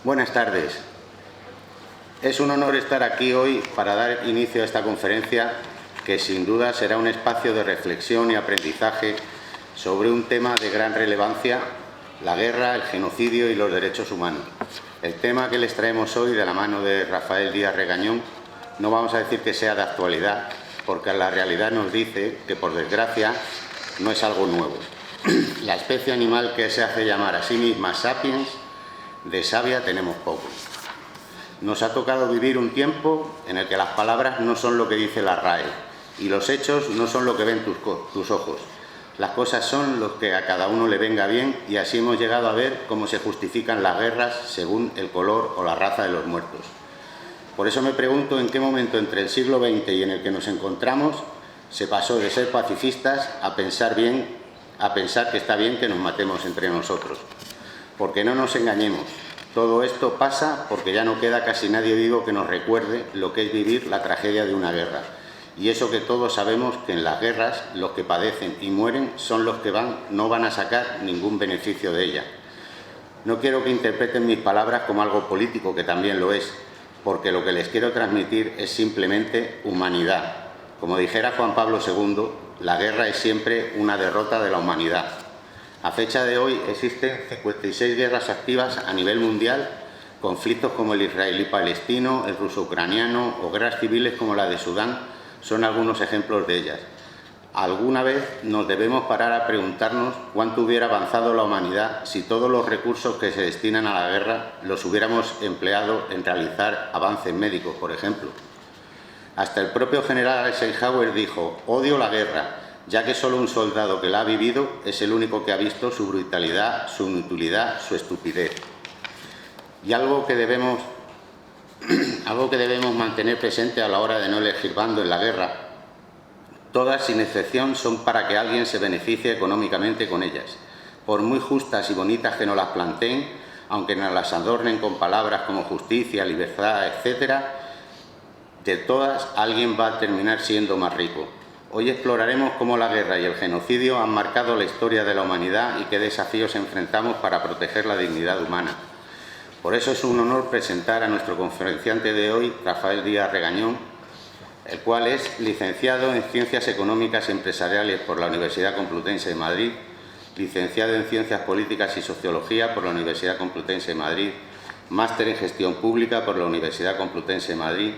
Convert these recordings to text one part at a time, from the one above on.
Buenas tardes. Es un honor estar aquí hoy para dar inicio a esta conferencia que sin duda será un espacio de reflexión y aprendizaje sobre un tema de gran relevancia: la guerra, el genocidio y los derechos humanos. El tema que les traemos hoy, de la mano de Rafael Díaz Regañón, no vamos a decir que sea de actualidad, porque la realidad nos dice que, por desgracia, no es algo nuevo. La especie animal que se hace llamar a sí misma sapiens, de sabia tenemos poco. Nos ha tocado vivir un tiempo en el que las palabras no son lo que dice la RAE y los hechos no son lo que ven tus ojos. Las cosas son lo que a cada uno le venga bien, y así hemos llegado a ver cómo se justifican las guerras según el color o la raza de los muertos. Por eso me pregunto en qué momento entre el siglo XX y en el que nos encontramos se pasó de ser pacifistas a pensar que está bien que nos matemos entre nosotros. Porque no nos engañemos, todo esto pasa porque ya no queda casi nadie vivo que nos recuerde lo que es vivir la tragedia de una guerra. Y eso que todos sabemos, que en las guerras los que padecen y mueren son los que no van a sacar ningún beneficio de ella. No quiero que interpreten mis palabras como algo político, que también lo es, porque lo que les quiero transmitir es simplemente humanidad. Como dijera Juan Pablo II, la guerra es siempre una derrota de la humanidad. A fecha de hoy existen 56 guerras activas a nivel mundial, conflictos como el israelí-palestino, el ruso-ucraniano o guerras civiles como la de Sudán son algunos ejemplos de ellas. Alguna vez nos debemos parar a preguntarnos cuánto hubiera avanzado la humanidad si todos los recursos que se destinan a la guerra los hubiéramos empleado en realizar avances médicos, por ejemplo. Hasta el propio general Eisenhower dijo: odio la guerra, ya que solo un soldado que la ha vivido es el único que ha visto su brutalidad, su inutilidad, su estupidez. Y algo que debemos mantener presente a la hora de no elegir bando en la guerra: todas, sin excepción, son para que alguien se beneficie económicamente con ellas. Por muy justas y bonitas que nos las planteen, aunque nos las adornen con palabras como justicia, libertad, etc., de todas alguien va a terminar siendo más rico. Hoy exploraremos cómo la guerra y el genocidio han marcado la historia de la humanidad y qué desafíos enfrentamos para proteger la dignidad humana. Por eso es un honor presentar a nuestro conferenciante de hoy, Rafael Díaz Regañón, el cual es licenciado en Ciencias Económicas y Empresariales por la Universidad Complutense de Madrid, licenciado en Ciencias Políticas y Sociología por la Universidad Complutense de Madrid, máster en Gestión Pública por la Universidad Complutense de Madrid,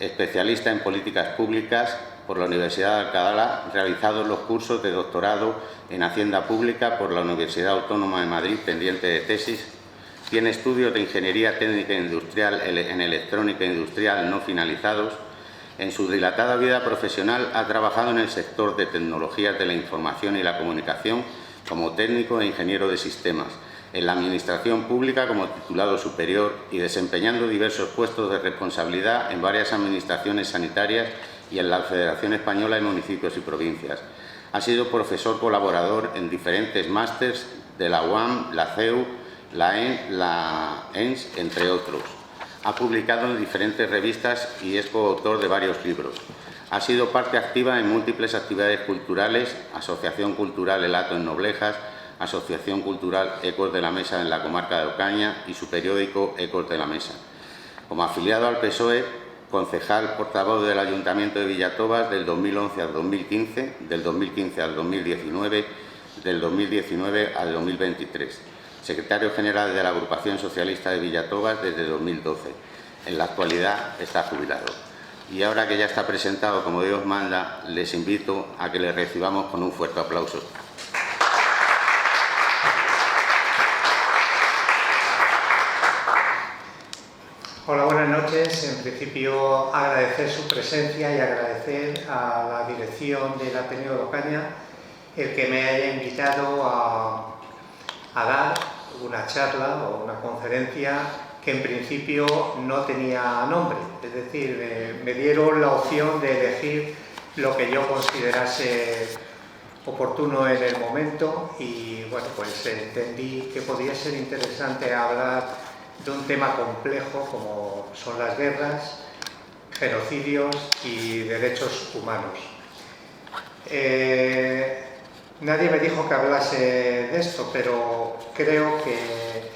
especialista en Políticas Públicas por la Universidad de Alcalá, realizados los cursos de doctorado en Hacienda Pública por la Universidad Autónoma de Madrid, pendiente de tesis. Tiene estudios de Ingeniería Técnica Industrial en Electrónica Industrial no finalizados. En su dilatada vida profesional ha trabajado en el sector de tecnologías de la información y la comunicación como técnico e ingeniero de sistemas, en la Administración Pública como titulado superior y desempeñando diversos puestos de responsabilidad en varias administraciones sanitarias y en la Federación Española de Municipios y Provincias. Ha sido profesor colaborador en diferentes másters de la UAM, la CEU, la ENS, entre otros. Ha publicado en diferentes revistas y es coautor de varios libros. Ha sido parte activa en múltiples actividades culturales: Asociación Cultural El Hato en Noblejas, Asociación Cultural Ecos de la Mesa en la comarca de Ocaña y su periódico Ecos de la Mesa. Como afiliado al PSOE, concejal portavoz del Ayuntamiento de Villatobas del 2011 al 2015, del 2015 al 2019, del 2019 al 2023. Secretario general de la Agrupación Socialista de Villatobas desde 2012. En la actualidad está jubilado. Y ahora que ya está presentado como Dios manda, les invito a que le recibamos con un fuerte aplauso. Hola, buenas noches. En principio, agradecer su presencia y agradecer a la dirección del Ateneo de Ocaña el que me haya invitado a dar una charla o una conferencia que en principio no tenía nombre. Es decir, me dieron la opción de elegir lo que yo considerase oportuno en el momento y bueno, pues entendí que podía ser interesante hablar de un tema complejo como son las guerras, genocidios y derechos humanos. Nadie me dijo que hablase de esto, pero creo que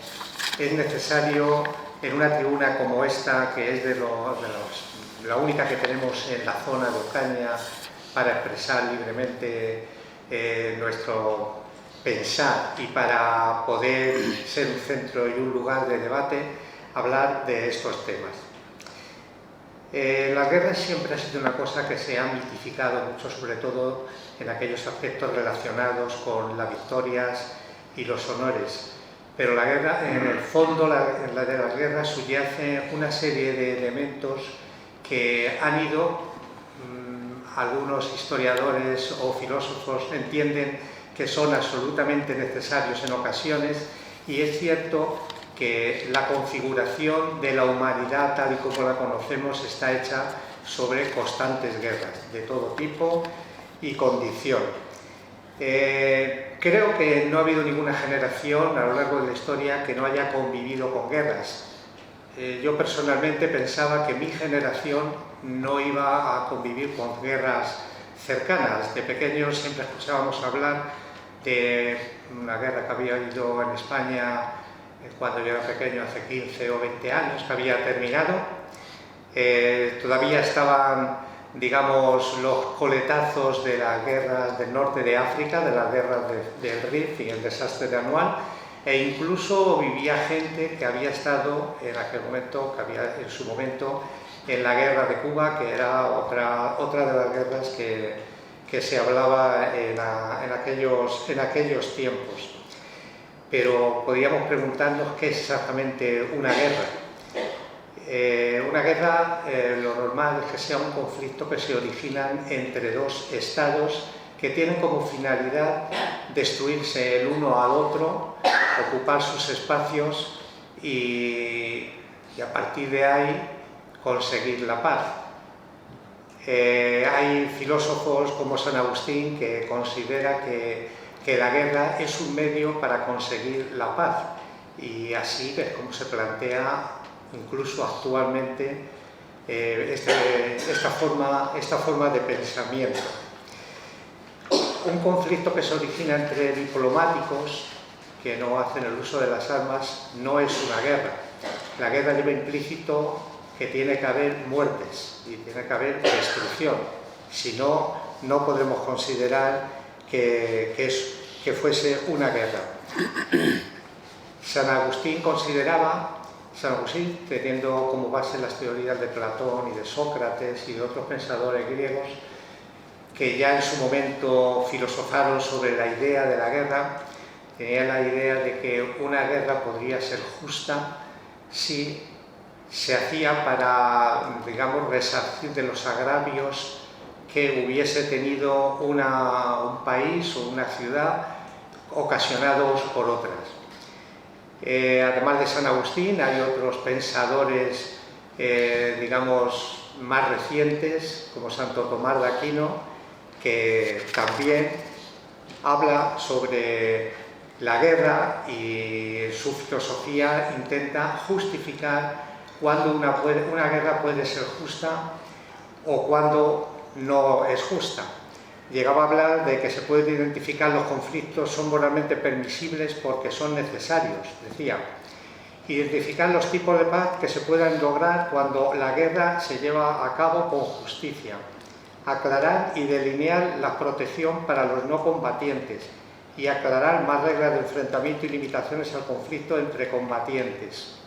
es necesario en una tribuna como esta, que es la única que tenemos en la zona de Ocaña para expresar libremente nuestro pensar y para poder ser un centro y un lugar de debate, hablar de estos temas. La guerra siempre ha sido una cosa que se ha mitificado mucho, sobre todo en aquellos aspectos relacionados con las victorias y los honores. Pero la guerra, en el fondo, en la de las guerras subyace una serie de elementos que han ido, algunos historiadores o filósofos entienden que son absolutamente necesarios en ocasiones, y es cierto que la configuración de la humanidad tal y como la conocemos está hecha sobre constantes guerras de todo tipo y condición. Creo que no ha habido ninguna generación a lo largo de la historia que no haya convivido con guerras. Yo personalmente pensaba que mi generación no iba a convivir con guerras cercanas. De pequeños siempre escuchábamos hablar de una guerra que había habido en España cuando yo era pequeño, hace 15 o 20 años, que había terminado. Todavía estaban, digamos, los coletazos de las guerras del norte de África, de las guerras del Rif y el desastre de Anual, e incluso vivía gente que había estado en aquel momento, que había en su momento, en la guerra de Cuba, que era otra de las guerras que se hablaba en aquellos tiempos. Pero podríamos preguntarnos qué es exactamente una guerra. Una guerra, lo normal es que sea un conflicto que se origina entre dos estados que tienen como finalidad destruirse el uno al otro, ocupar sus espacios y a partir de ahí conseguir la paz. Hay filósofos como San Agustín que considera que la guerra es un medio para conseguir la paz, y así es como se plantea incluso actualmente esta forma de pensamiento. Un conflicto que se origina entre diplomáticos que no hacen el uso de las armas no es una guerra. La guerra lleva implícito que tiene que haber muertes y tiene que haber destrucción. Si no, no podemos considerar que fuese una guerra. San Agustín, teniendo como base las teorías de Platón y de Sócrates y de otros pensadores griegos, que ya en su momento filosofaron sobre la idea de la guerra, tenía la idea de que una guerra podría ser justa si se hacía para, digamos, resarcir de los agravios que hubiese tenido un país o una ciudad ocasionados por otras. Además de San Agustín, hay otros pensadores, digamos, más recientes, como Santo Tomás de Aquino, que también habla sobre la guerra y su filosofía intenta justificar cuándo una guerra puede ser justa o cuándo no es justa. Llegaba a hablar de que se pueden identificar los conflictos, son moralmente permisibles porque son necesarios, decía. Identificar los tipos de paz que se puedan lograr cuando la guerra se lleva a cabo con justicia. Aclarar y delinear la protección para los no combatientes y aclarar más reglas de enfrentamiento y limitaciones al conflicto entre combatientes.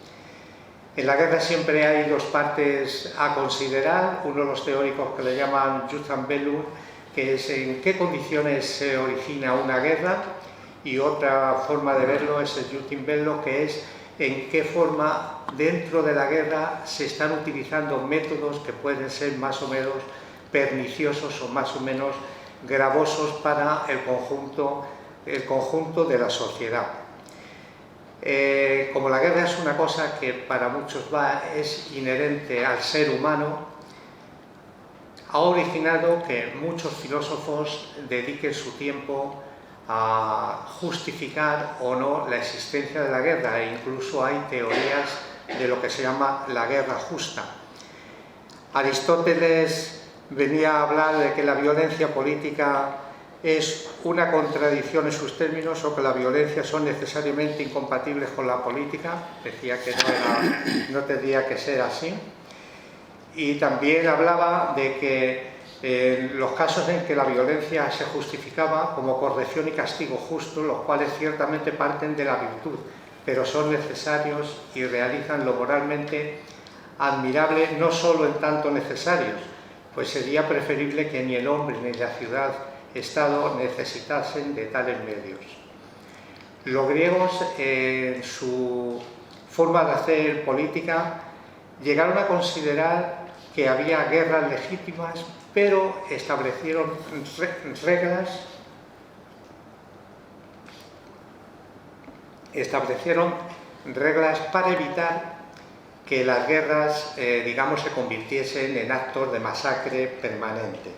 En la guerra siempre hay dos partes a considerar, uno de los teóricos que le llaman jus and bellum, que es en qué condiciones se origina una guerra, y otra forma de verlo es el jus in bello, que es en qué forma dentro de la guerra se están utilizando métodos que pueden ser más o menos perniciosos o más o menos gravosos para el conjunto de la sociedad. Como la guerra es una cosa que para muchos es inherente al ser humano, ha originado que muchos filósofos dediquen su tiempo a justificar o no la existencia de la guerra, e incluso hay teorías de lo que se llama la guerra justa. Aristóteles venía a hablar de que la violencia política es una contradicción en sus términos o que la violencia son necesariamente incompatibles con la política. Decía que no tendría que ser así. Y también hablaba de que en los casos en que la violencia se justificaba como corrección y castigo justo, los cuales ciertamente parten de la virtud, pero son necesarios y realizan lo moralmente admirable no solo en tanto necesarios, pues sería preferible que ni el hombre ni la ciudad-estado necesitasen de tales medios. Los griegos, en su forma de hacer política, llegaron a considerar que había guerras legítimas, pero establecieron reglas para evitar que las guerras, digamos, se convirtiesen en actos de masacre permanente.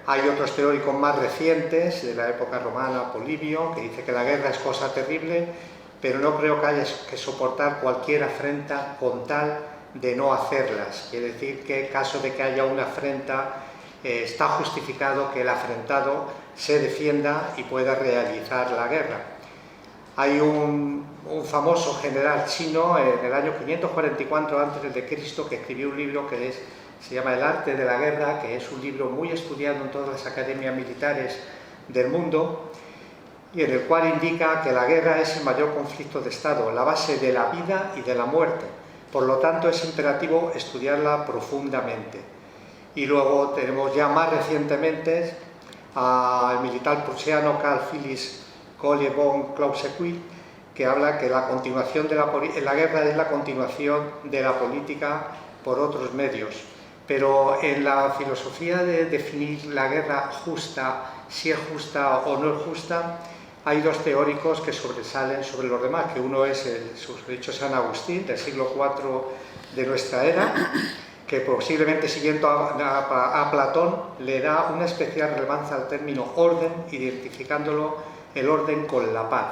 Hay otros teóricos más recientes, de la época romana, Polibio, que dice que la guerra es cosa terrible, pero no creo que haya que soportar cualquier afrenta con tal de no hacerlas. Quiere decir que en caso de que haya una afrenta, está justificado que el afrentado se defienda y pueda realizar la guerra. Hay un famoso general chino en el año 544 a.C. que escribió un libro que se llama El arte de la guerra, que es un libro muy estudiado en todas las academias militares del mundo, y en el cual indica que la guerra es el mayor conflicto de Estado, la base de la vida y de la muerte. Por lo tanto, es imperativo estudiarla profundamente. Y luego tenemos ya más recientemente al militar prusiano Karl Friedrich Kolbe von Clausewitz, que habla que la continuación de la guerra es la continuación de la política por otros medios. Pero en la filosofía de definir la guerra justa, si es justa o no es justa, hay dos teóricos que sobresalen sobre los demás, que uno es el susodicho San Agustín, del siglo IV de nuestra era, que posiblemente siguiendo a Platón le da una especial relevancia al término orden, identificándolo el orden con la paz.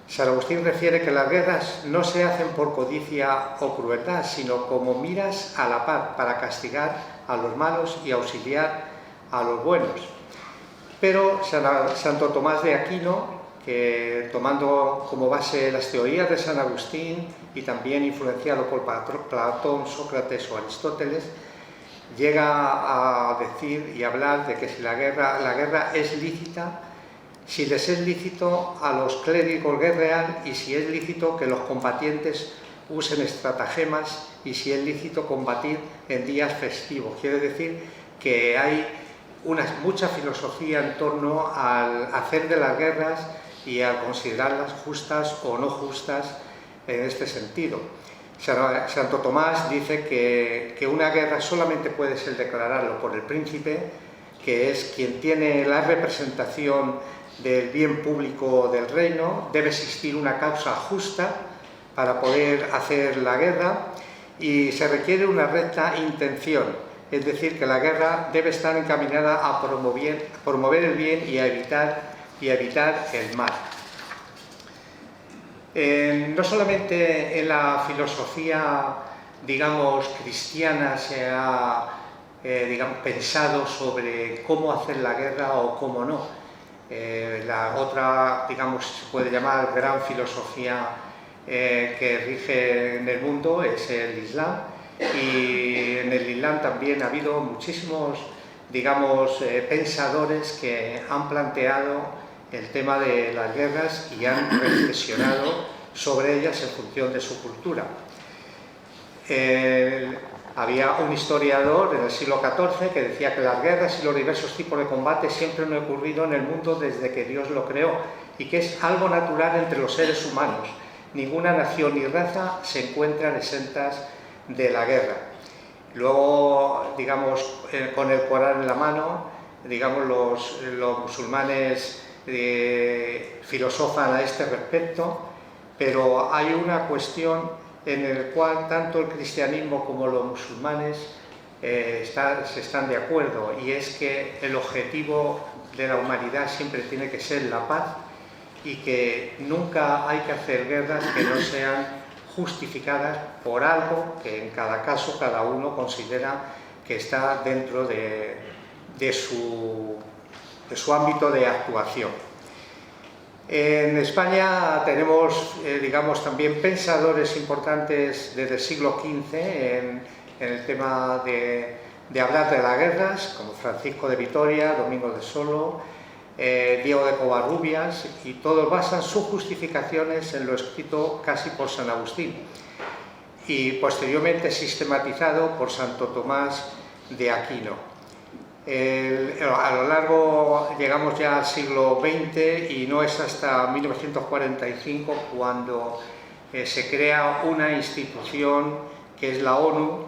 San Agustín refiere que las guerras no se hacen por codicia o crueldad, sino como miras a la paz para castigar a los malos y auxiliar a los buenos. Pero Santo Tomás de Aquino, que tomando como base las teorías de San Agustín y también influenciado por Platón, Sócrates o Aristóteles, llega a decir y hablar de que si la guerra es lícita, si les es lícito a los clérigos guerrear y si es lícito que los combatientes usen estratagemas y si es lícito combatir en días festivos. Quiere decir que hay mucha filosofía en torno al hacer de las guerras y a considerarlas justas o no justas en este sentido. Santo Tomás dice que una guerra solamente puede ser declararlo por el príncipe, que es quien tiene la representación del bien público del reino. Debe existir una causa justa para poder hacer la guerra y se requiere una recta intención. Es decir, que la guerra debe estar encaminada a promover el bien y a evitar el mal. No solamente en la filosofía, digamos, cristiana se ha pensado sobre cómo hacer la guerra o cómo no. La otra, digamos, se puede llamar gran filosofía que rige en el mundo es el Islam. Y en el Islam también ha habido muchísimos, digamos, pensadores que han planteado el tema de las guerras y han reflexionado sobre ellas en función de su cultura. Había un historiador en el siglo XIV que decía que las guerras y los diversos tipos de combate siempre han ocurrido en el mundo desde que Dios lo creó y que es algo natural entre los seres humanos. Ninguna nación ni raza se encuentran exentas de la guerra. Luego, digamos, con el Corán en la mano, digamos, los musulmanes filosofan a este respecto, pero hay una cuestión en la cual tanto el cristianismo como los musulmanes se están de acuerdo, y es que el objetivo de la humanidad siempre tiene que ser la paz y que nunca hay que hacer guerras que no sean justificadas por algo que en cada caso cada uno considera que está dentro de de su ámbito de actuación. En España tenemos, digamos, también pensadores importantes desde el siglo XV en el tema de hablar de las guerras, como Francisco de Vitoria, Domingo de Solo, Diego de Covarrubias, y todos basan sus justificaciones en lo escrito casi por San Agustín y posteriormente sistematizado por Santo Tomás de Aquino. A lo largo, llegamos ya al siglo XX y no es hasta 1945 cuando se crea una institución que es la ONU,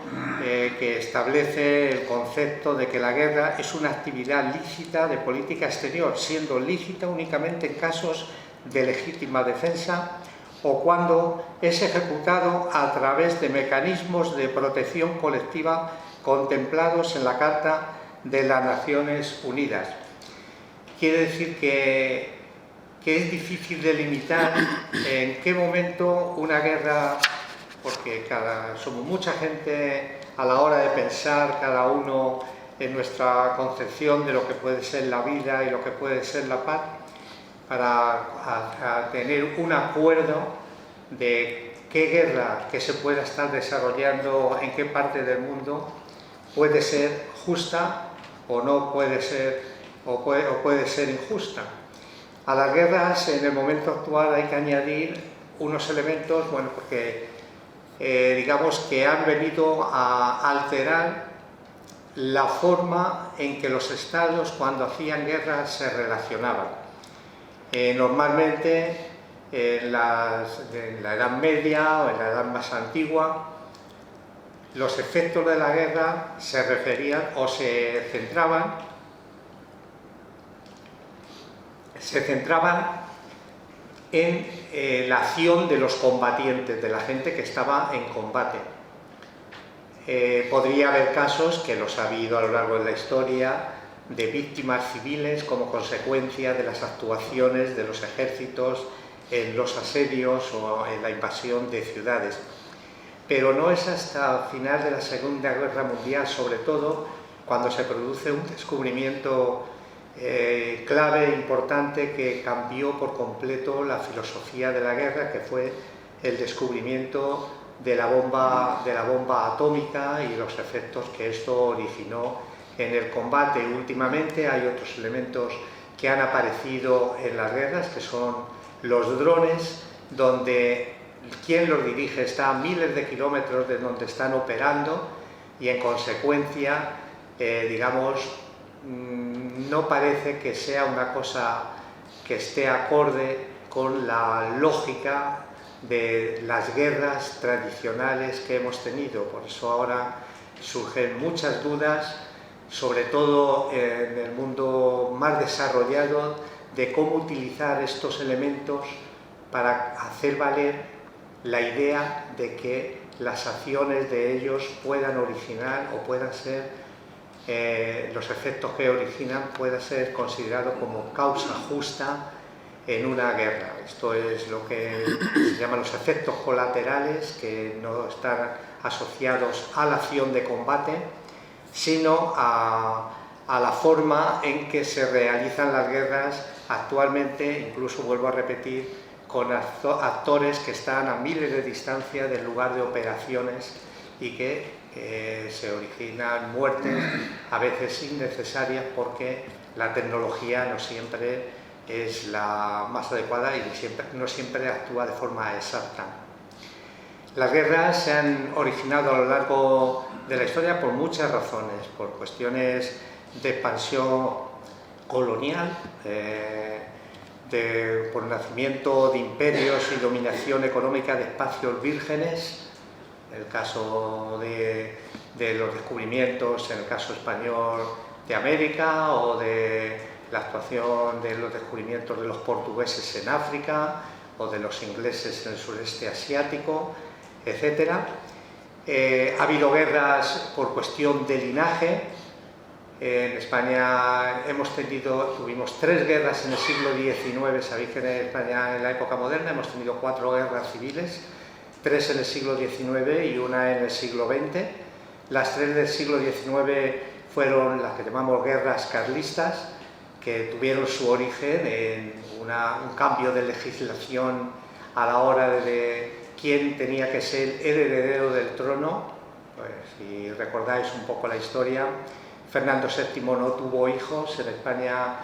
que establece el concepto de que la guerra es una actividad lícita de política exterior, siendo lícita únicamente en casos de legítima defensa o cuando es ejecutado a través de mecanismos de protección colectiva contemplados en la Carta de las Naciones Unidas. Quiere decir que es difícil delimitar en qué momento una guerra, porque somos mucha gente a la hora de pensar, cada uno en nuestra concepción de lo que puede ser la vida y lo que puede ser la paz, para tener un acuerdo de qué guerra que se pueda estar desarrollando en qué parte del mundo puede ser justa o no puede ser, o puede ser injusta. A las guerras en el momento actual hay que añadir unos elementos, bueno, porque digamos que han venido a alterar la forma en que los estados cuando hacían guerras se relacionaban. Normalmente en la Edad Media o en la Edad más antigua, los efectos de la guerra se referían o se centraban en la acción de los combatientes, de la gente que estaba en combate. Podría haber casos, que los ha habido a lo largo de la historia, de víctimas civiles como consecuencia de las actuaciones de los ejércitos en los asedios o en la invasión de ciudades. Pero no es hasta el final de la Segunda Guerra Mundial, sobre todo, cuando se produce un descubrimiento clave, importante, que cambió por completo la filosofía de la guerra, que fue el descubrimiento de la bomba atómica y los efectos que esto originó en el combate. Últimamente hay otros elementos que han aparecido en las guerras, que son los drones, donde quien los dirige está a miles de kilómetros de donde están operando y en consecuencia, digamos, no parece que sea una cosa que esté acorde con la lógica de las guerras tradicionales que hemos tenido. Por eso ahora surgen muchas dudas, sobre todo en el mundo más desarrollado, de cómo utilizar estos elementos para hacer valer la idea de que las acciones de ellos puedan originar o puedan ser, los efectos que originan puedan ser considerados como causa justa en una guerra. Esto es lo que se llaman los efectos colaterales, que no están asociados a la acción de combate, sino a la forma en que se realizan las guerras actualmente, incluso vuelvo a repetir, con actores que están a miles de distancia del lugar de operaciones y que se originan muertes a veces innecesarias porque la tecnología no siempre es la más adecuada y no siempre actúa de forma exacta. Las guerras se han originado a lo largo de la historia por muchas razones, por cuestiones de expansión colonial, por nacimiento de imperios y dominación económica de espacios vírgenes, el caso de los descubrimientos en el caso español de América, o de la actuación de los descubrimientos de los portugueses en África o de los ingleses en el sureste asiático, etc. Ha habido guerras por cuestión de linaje. En España tuvimos 3 guerras en el siglo XIX. Sabéis que en España en la época moderna hemos tenido 4 guerras civiles, 3 en el siglo XIX y 1 en el siglo XX. Las 3 del siglo XIX fueron las que llamamos guerras carlistas, que tuvieron su origen en un cambio de legislación a la hora de quién tenía que ser el heredero del trono. Pues, si recordáis un poco la historia, Fernando VII no tuvo hijos en España,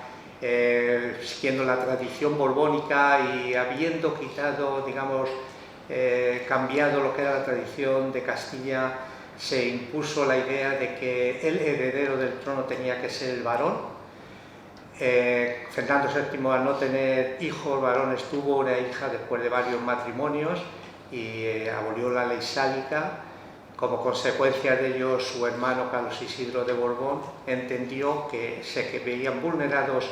siguiendo la tradición borbónica y habiendo quitado, digamos, cambiado lo que era la tradición de Castilla, se impuso la idea de que el heredero del trono tenía que ser el varón. Fernando VII, al no tener hijos varones, tuvo una hija después de varios matrimonios y abolió la ley sálica. Como consecuencia de ello, su hermano Carlos Isidro de Borbón entendió que se veían vulnerados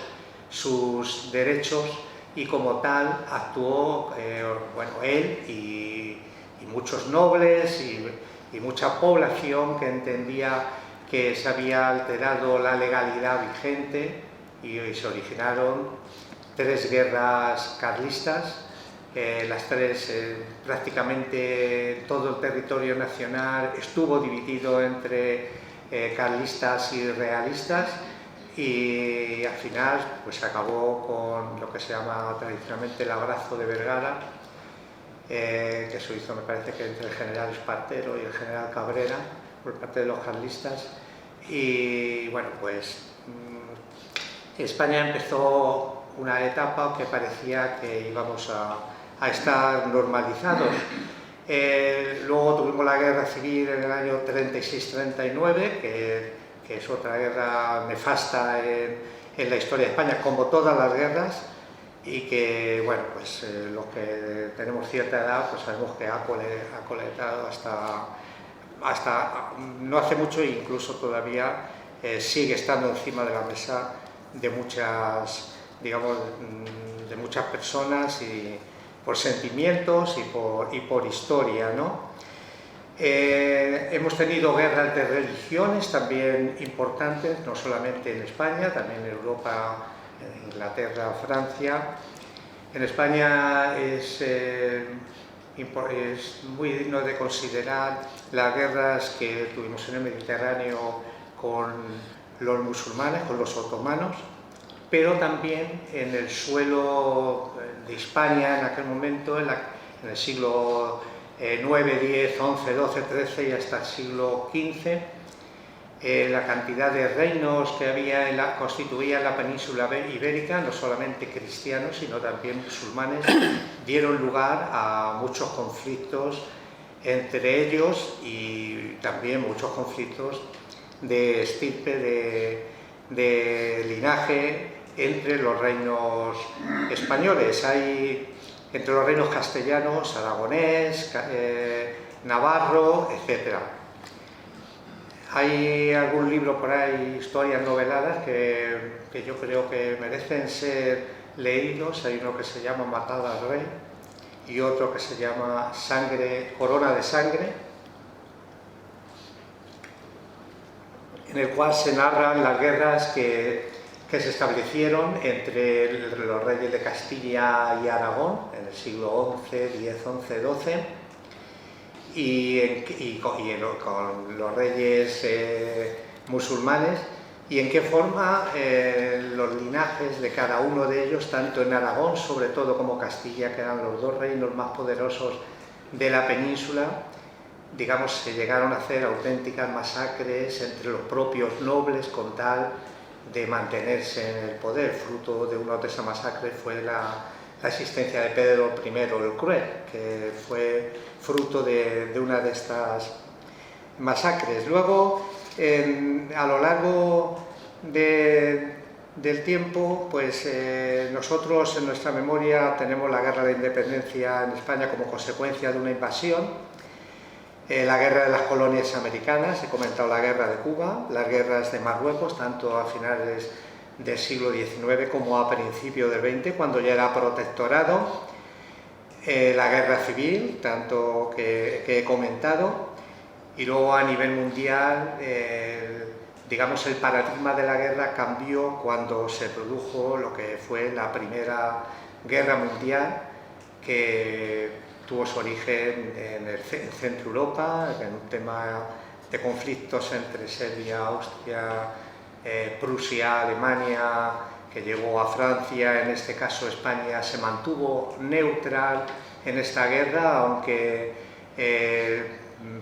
sus derechos y como tal actuó él y muchos nobles y mucha población que entendía que se había alterado la legalidad vigente, y se originaron 3 guerras carlistas. Las 3, prácticamente todo el territorio nacional estuvo dividido entre carlistas y realistas, y al final pues se acabó con lo que se llama tradicionalmente el abrazo de Vergara, que se hizo, me parece que entre el general Espartero y el general Cabrera por parte de los carlistas. Y bueno, pues España empezó una etapa que parecía que íbamos a estar normalizados. Luego tuvimos la guerra civil en el año 36-39, que es otra guerra nefasta en la historia de España, como todas las guerras, y que, bueno, pues los que tenemos cierta edad, pues sabemos que ha coletado hasta no hace mucho, e incluso todavía sigue estando encima de la mesa de muchas, digamos, de muchas personas, y por sentimientos y por historia, ¿no? Hemos tenido guerras de religiones también importantes, no solamente en España, también en Europa, en Inglaterra, Francia. En España es muy digno de considerar las guerras que tuvimos en el Mediterráneo con los musulmanes, con los otomanos, pero también en el suelo de Hispania en aquel momento, en el siglo 9, 10, 11, 12, 13 y hasta el siglo XV, la cantidad de reinos que constituían la península ibérica, no solamente cristianos, sino también musulmanes, dieron lugar a muchos conflictos entre ellos, y también muchos conflictos de estirpe, de linaje entre los reinos españoles. Hay entre los reinos castellanos, aragonés, navarro, etc. Hay algún libro por ahí, historias noveladas, que yo creo que merecen ser leídos. Hay uno que se llama Matada al Rey y otro que se llama Corona de Sangre, en el cual se narran las guerras que se establecieron entre los reyes de Castilla y Aragón en el siglo XI, X, XI, XII con los reyes musulmanes, y en qué forma los linajes de cada uno de ellos, tanto en Aragón sobre todo como Castilla, que eran los 2 reinos más poderosos de la península, digamos, se llegaron a hacer auténticas masacres entre los propios nobles con tal de mantenerse en el poder. Fruto de una de esas masacres fue la existencia de Pedro I el Cruel, que fue fruto de una de estas masacres. Luego, a lo largo del tiempo, pues nosotros en nuestra memoria tenemos la Guerra de Independencia en España como consecuencia de una invasión, la guerra de las colonias americanas, he comentado la guerra de Cuba, las guerras de Marruecos, tanto a finales del siglo XIX como a principios del XX, cuando ya era protectorado, la guerra civil, tanto que he comentado, y luego a nivel mundial, digamos, el paradigma de la guerra cambió cuando se produjo lo que fue la Primera Guerra Mundial, que tuvo su origen en Centro Europa, en un tema conflictos entre Serbia, Austria, Prusia, Alemania, que llegó a Francia. En este caso España se mantuvo neutral en esta guerra, aunque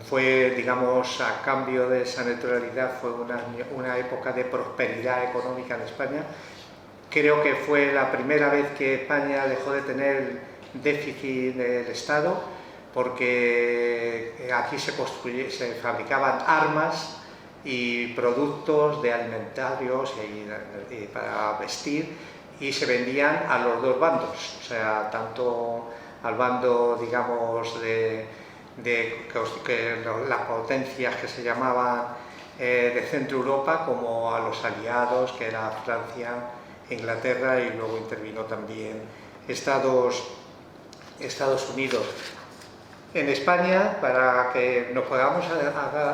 fue, digamos, a cambio de esa neutralidad, fue una época de prosperidad económica en España. Creo que fue la primera vez que España dejó de tener déficit del Estado, porque aquí se fabricaban armas y productos de alimentarios y para vestir, y se vendían a los dos bandos, o sea, tanto al bando, digamos, de las potencias que se llamaban de Centro Europa, como a los aliados, que era Francia, Inglaterra, y luego intervino también Estados Unidos. En España, para que nos podamos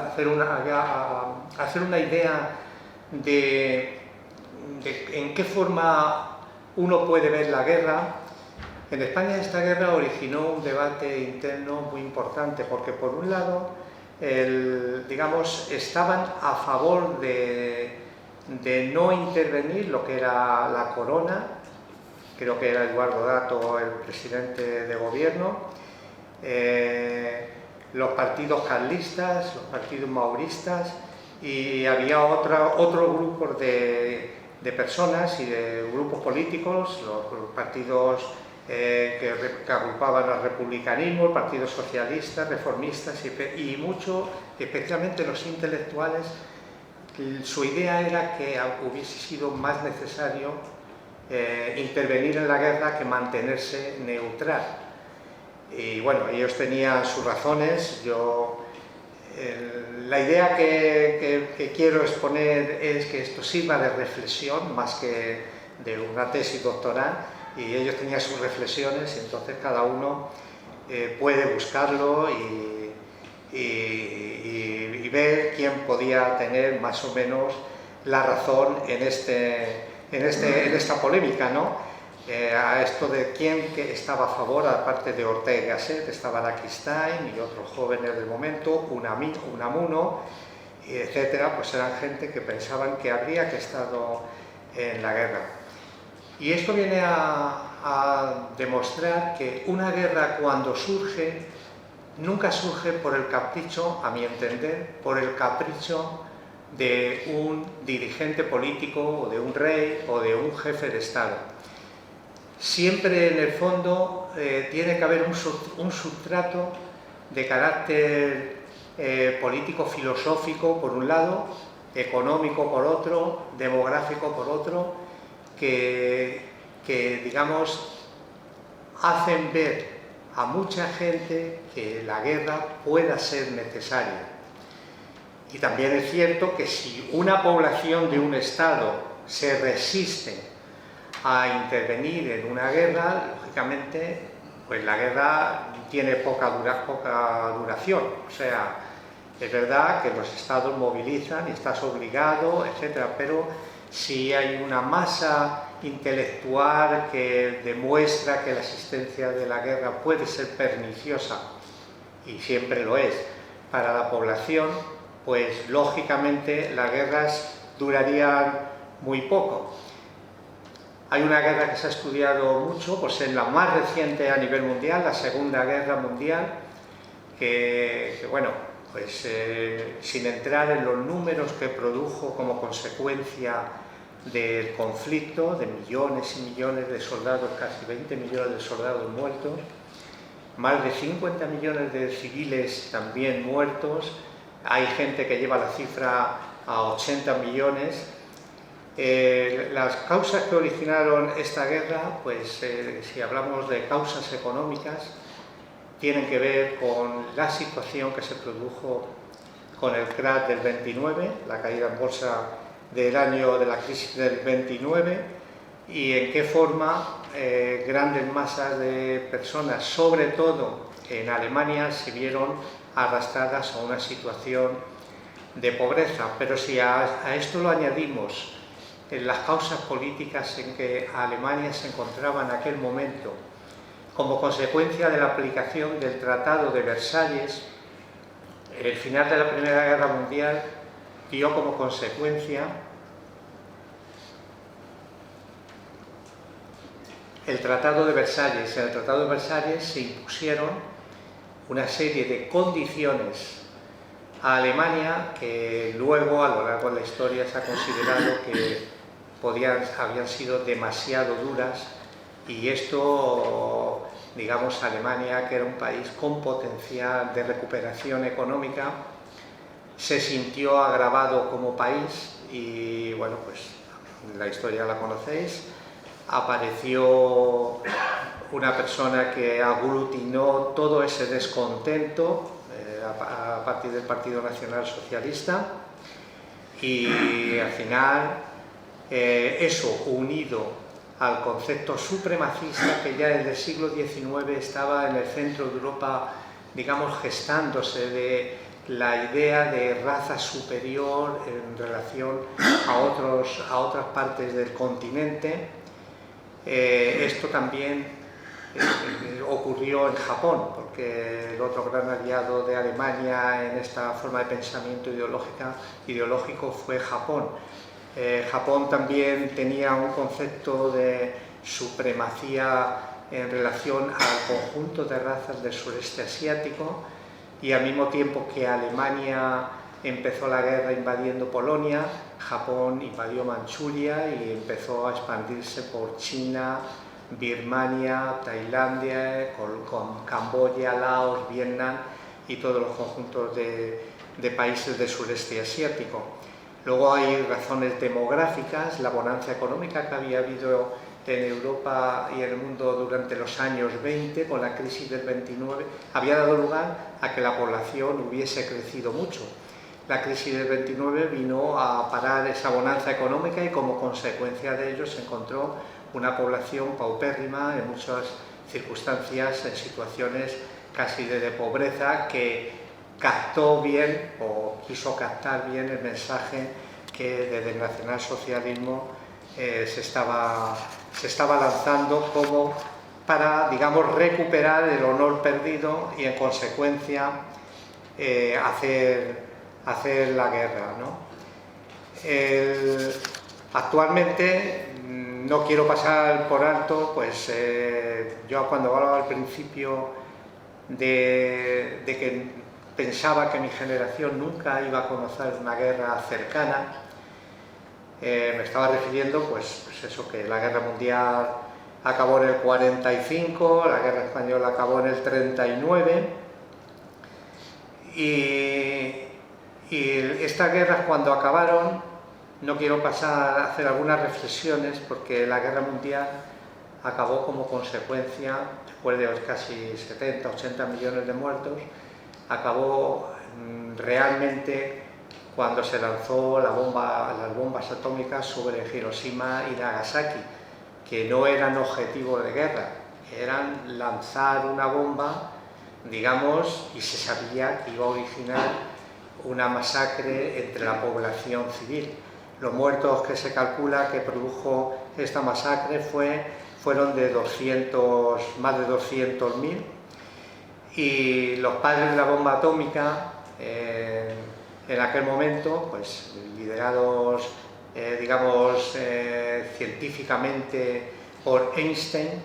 hacer una idea de en qué forma uno puede ver la guerra, en España esta guerra originó un debate interno muy importante, porque por un lado, digamos, estaban a favor de no intervenir lo que era la corona, creo que era Eduardo Dato el presidente de gobierno, los partidos carlistas, los partidos mauristas, y había otro grupo de personas y de grupos políticos, los partidos que agrupaban al republicanismo, el Partido Socialista, reformistas y mucho, especialmente los intelectuales. Su idea era que hubiese sido más necesario intervenir en la guerra que mantenerse neutral. Y bueno, ellos tenían sus razones. La idea que quiero exponer es que esto sirva de reflexión más que de una tesis doctoral, y ellos tenían sus reflexiones, y entonces cada uno puede buscarlo y ver quién podía tener más o menos la razón en esta polémica, ¿no? A esto de quién que estaba a favor, aparte de Ortega y Gasset, estaba Araquistain y otros jóvenes del momento, Unamuno, etcétera, pues eran gente que pensaban que habría que estar en la guerra. Y esto viene a demostrar que una guerra, cuando surge, nunca surge por el capricho, a mi entender, por el capricho de un dirigente político, o de un rey, o de un jefe de Estado. Siempre, en el fondo, tiene que haber un substrato de carácter político-filosófico, por un lado, económico por otro, demográfico por otro, que digamos, hacen ver a mucha gente que la guerra pueda ser necesaria. Y también es cierto que si una población de un Estado se resiste a intervenir en una guerra, lógicamente, pues la guerra tiene poca duración. O sea, es verdad que los Estados movilizan y estás obligado, etcétera, pero si hay una masa intelectual que demuestra que la existencia de la guerra puede ser perniciosa, y siempre lo es, para la población, pues lógicamente las guerras durarían muy poco. Hay una guerra que se ha estudiado mucho, pues es la más reciente a nivel mundial, la Segunda Guerra Mundial, que bueno, pues sin entrar en los números que produjo como consecuencia del conflicto, de millones y millones de soldados, casi 20 millones de soldados muertos, más de 50 millones de civiles también muertos, hay gente que lleva la cifra a 80 millones. Las causas que originaron esta guerra, pues si hablamos de causas económicas, tienen que ver con la situación que se produjo con el crash del 29, la caída en bolsa de la crisis del 29, y en qué forma grandes masas de personas, sobre todo en Alemania, se vieron arrastradas a una situación de pobreza. Pero si a esto lo añadimos las causas políticas en que Alemania se encontraba en aquel momento, como consecuencia de la aplicación del Tratado de Versalles, El final de la Primera Guerra Mundial dio como consecuencia el Tratado de Versalles. En el Tratado de Versalles se impusieron una serie de condiciones a Alemania que luego, a lo largo de la historia, se ha considerado que habían sido demasiado duras, y esto, digamos, Alemania, que era un país con potencial de recuperación económica, se sintió agravado como país y, bueno, pues la historia la conocéis. Apareció una persona que aglutinó todo ese descontento a partir del Partido Nacional Socialista, y al final eso, unido al concepto supremacista que ya desde el siglo XIX estaba en el centro de Europa, digamos, gestándose, de la idea de raza superior en relación a otras partes del continente. Esto también ocurrió en Japón, porque el otro gran aliado de Alemania en esta forma de pensamiento ideológico fue Japón. Japón también tenía un concepto de supremacía en relación al conjunto de razas del sureste asiático, y al mismo tiempo que Alemania empezó la guerra invadiendo Polonia, Japón invadió Manchuria y empezó a expandirse por China, Birmania, Tailandia, con Camboya, Laos, Vietnam y todos los conjuntos de países del sureste asiático. Luego hay razones demográficas. La bonanza económica que había habido en Europa y en el mundo durante los años 20, con la crisis del 29, había dado lugar a que la población hubiese crecido mucho. La crisis del 29 vino a parar esa bonanza económica y como consecuencia de ello se encontró una población paupérrima, en muchas circunstancias, en situaciones casi de pobreza, que captó bien o quiso captar bien el mensaje que desde el nacionalsocialismo se estaba lanzando como para, digamos, recuperar el honor perdido y en consecuencia hacer la guerra, ¿no? Actualmente no quiero pasar por alto, pues yo cuando hablaba al principio de que pensaba que mi generación nunca iba a conocer una guerra cercana, me estaba refiriendo pues eso, que la guerra mundial acabó en el 45, la guerra española acabó en el 39, y estas guerras, cuando acabaron, no quiero pasar a hacer algunas reflexiones, porque la guerra mundial acabó como consecuencia, después de casi 70, 80 millones de muertos, acabó realmente cuando se lanzó las bombas atómicas sobre Hiroshima y Nagasaki, que no eran objetivo de guerra, eran lanzar una bomba, digamos, y se sabía que iba a originar una masacre entre la población civil. Los muertos que se calcula que produjo esta masacre fueron de más de 200.000, y los padres de la bomba atómica en aquel momento, pues liderados digamos científicamente por Einstein,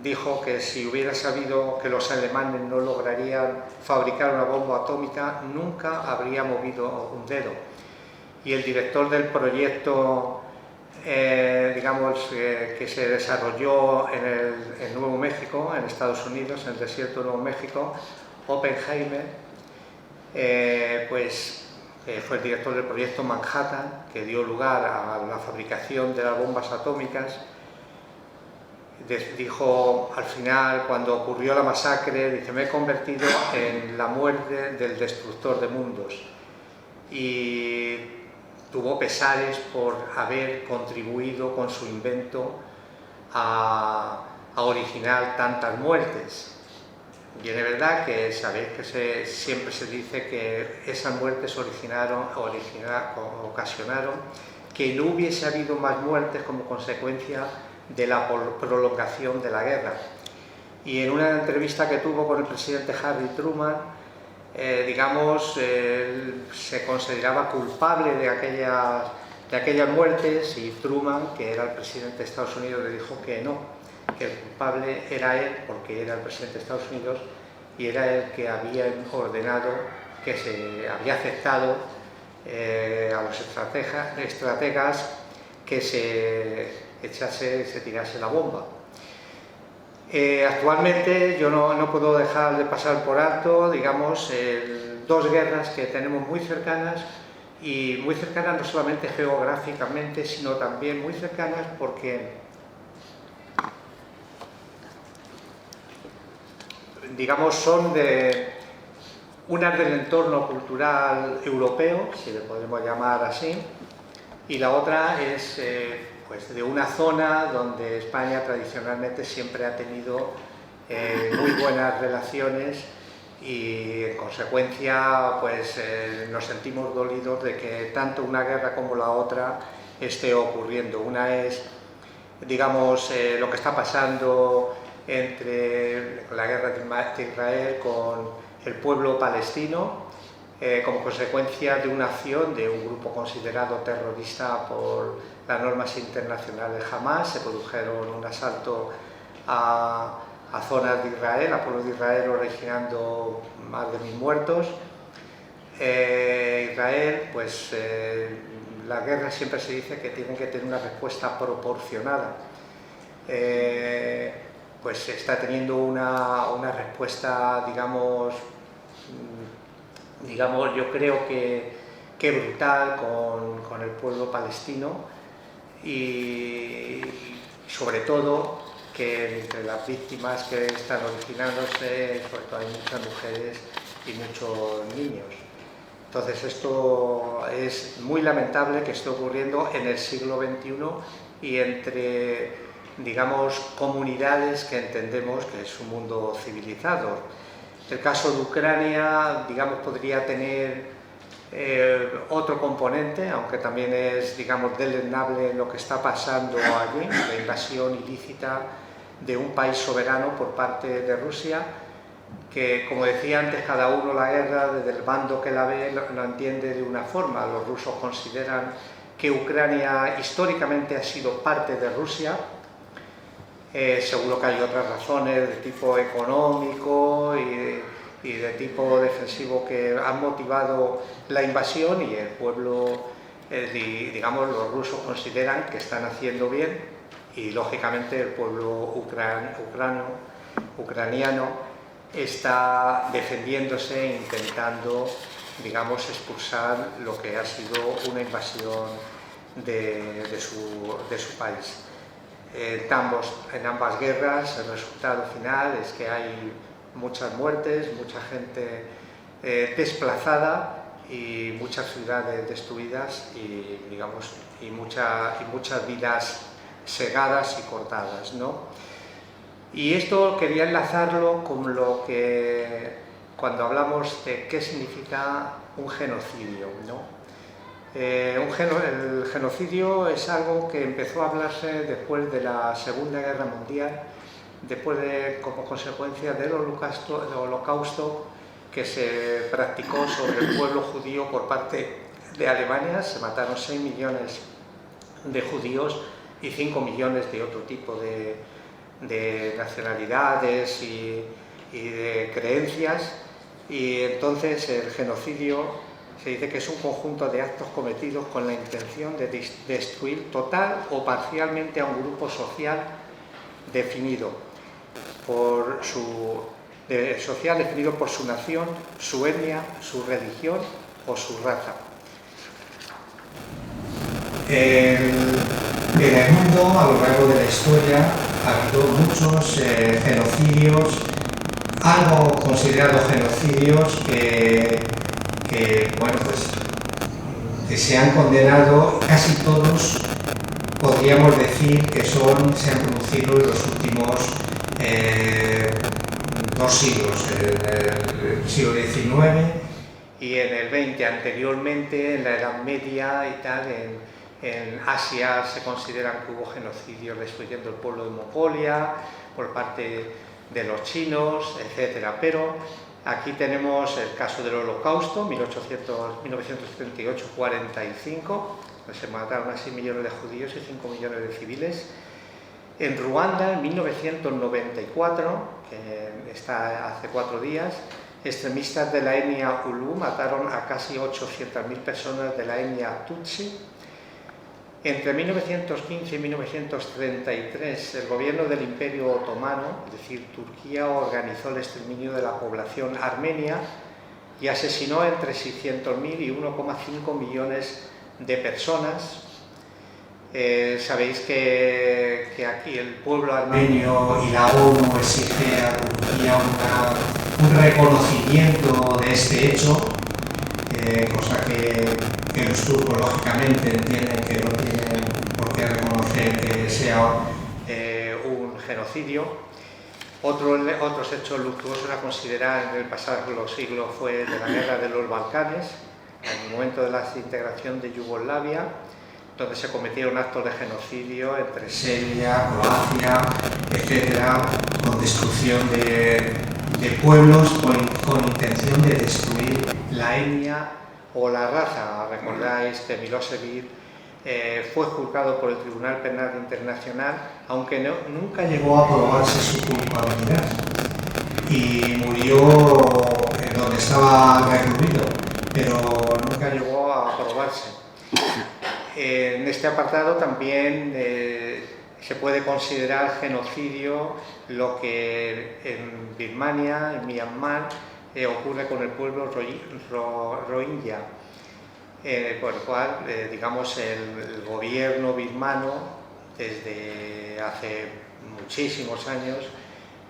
dijo que si hubiera sabido que los alemanes no lograrían fabricar una bomba atómica, nunca habría movido un dedo. Y el director del proyecto digamos, que se desarrolló en Nuevo México, en Estados Unidos, en el desierto de Nuevo México, Oppenheimer, pues fue el director del proyecto Manhattan, que dio lugar a la fabricación de las bombas atómicas. Dijo al final, cuando ocurrió la masacre, dice: me he convertido en la muerte del destructor de mundos, y tuvo pesares por haber contribuido con su invento a originar tantas muertes. Bien, es verdad que sabéis que siempre se dice que esas muertes ocasionaron que no hubiese habido más muertes como consecuencia de la prolongación de la guerra. Y en una entrevista que tuvo con el presidente Harry Truman, digamos, se consideraba culpable de aquellas muertes, y Truman, que era el presidente de Estados Unidos, le dijo que no, que el culpable era él, porque era el presidente de Estados Unidos y era el que había ordenado, que se había aceptado a los estrategas que se tirase la bomba. Actualmente yo no puedo dejar de pasar por alto, digamos, dos guerras que tenemos muy cercanas, y muy cercanas no solamente geográficamente, sino también muy cercanas porque, digamos, son unas del entorno cultural europeo, si le podemos llamar así, y la otra es pues de una zona donde España tradicionalmente siempre ha tenido muy buenas relaciones, y en consecuencia pues nos sentimos dolidos de que tanto una guerra como la otra esté ocurriendo. Una es, digamos, lo que está pasando entre la guerra de Israel con el pueblo palestino, como consecuencia de una acción de un grupo considerado terrorista por las normas internacionales. Jamás se produjeron un asalto a zonas de Israel, a pueblos de Israel, originando más de 1000 muertos. Israel, pues la guerra siempre se dice que tienen que tener una respuesta proporcionada. Pues está teniendo una respuesta, digamos, yo creo que brutal con el pueblo palestino, y sobre todo que entre las víctimas que están originándose, sobre todo hay muchas mujeres y muchos niños. Entonces esto es muy lamentable que esté ocurriendo en el siglo XXI y entre, digamos, comunidades que entendemos que es un mundo civilizado. El caso de Ucrania, digamos, podría tener otro componente, aunque también es, digamos, deleznable lo que está pasando allí, la invasión ilícita de un país soberano por parte de Rusia, que, como decía antes, cada uno la guerra, desde el bando que la ve, lo entiende de una forma. Los rusos consideran que Ucrania históricamente ha sido parte de Rusia. Seguro que hay otras razones de tipo económico y de tipo defensivo que han motivado la invasión, y el pueblo, digamos, los rusos consideran que están haciendo bien, y lógicamente el pueblo ucraniano está defendiéndose e intentando, digamos, expulsar lo que ha sido una invasión de su país. En ambas guerras el resultado final es que hay muchas muertes, mucha gente desplazada y muchas ciudades destruidas, y, digamos, y muchas vidas segadas y cortadas, ¿no? Y esto quería enlazarlo con lo que, cuando hablamos de qué significa un genocidio, ¿no? El genocidio es algo que empezó a hablarse después de la Segunda Guerra Mundial, como consecuencia del holocausto que se practicó sobre el pueblo judío por parte de Alemania. Se mataron 6 millones de judíos y 5 millones de otro tipo de nacionalidades y de creencias, y entonces el genocidio se dice que es un conjunto de actos cometidos con la intención de destruir total o parcialmente a un grupo social definido por su nación, su etnia, su religión o su raza. En el mundo, a lo largo de la historia, ha habido muchos genocidios, algo considerados genocidios bueno, pues, que se han condenado. Casi todos podríamos decir que se han producido en los últimos 2 siglos, en el siglo XIX y en el XX. Anteriormente, en la Edad Media y tal, en Asia se consideran que hubo genocidios destruyendo el pueblo de Mongolia por parte de los chinos, etc. Pero Aquí tenemos el caso del Holocausto, 1938-45, se mataron a 6 millones de judíos y 5 millones de civiles. En Ruanda, en 1994, que está hace 4 días, extremistas de la etnia Hutu mataron a casi 800.000 personas de la etnia Tutsi. Entre 1915 y 1933, el gobierno del Imperio Otomano, es decir, Turquía, organizó el exterminio de la población armenia y asesinó entre 600.000 y 1,5 millones de personas. Sabéis que aquí el pueblo armenio y la ONU exige a Turquía un reconocimiento de este hecho, cosa que los turcos lógicamente entienden que no tienen por qué reconocer que sea un genocidio. Otros hechos luctuosos a considerar en el pasado de los siglos fue de la guerra de los Balcanes, en el momento de la desintegración de Yugoslavia, donde se cometieron actos de genocidio entre Serbia, Croacia, etcétera, con destrucción de pueblos con intención de destruir la etnia o la raza. Recordáis que Milosevic fue juzgado por el Tribunal Penal Internacional, aunque nunca llegó a probarse su culpabilidad, y murió en donde estaba recluido, pero nunca llegó a probarse. En este apartado también se puede considerar genocidio lo que en Birmania, en Myanmar, ocurre con el pueblo Rohingya, por el cual, digamos, el gobierno birmano, desde hace muchísimos años,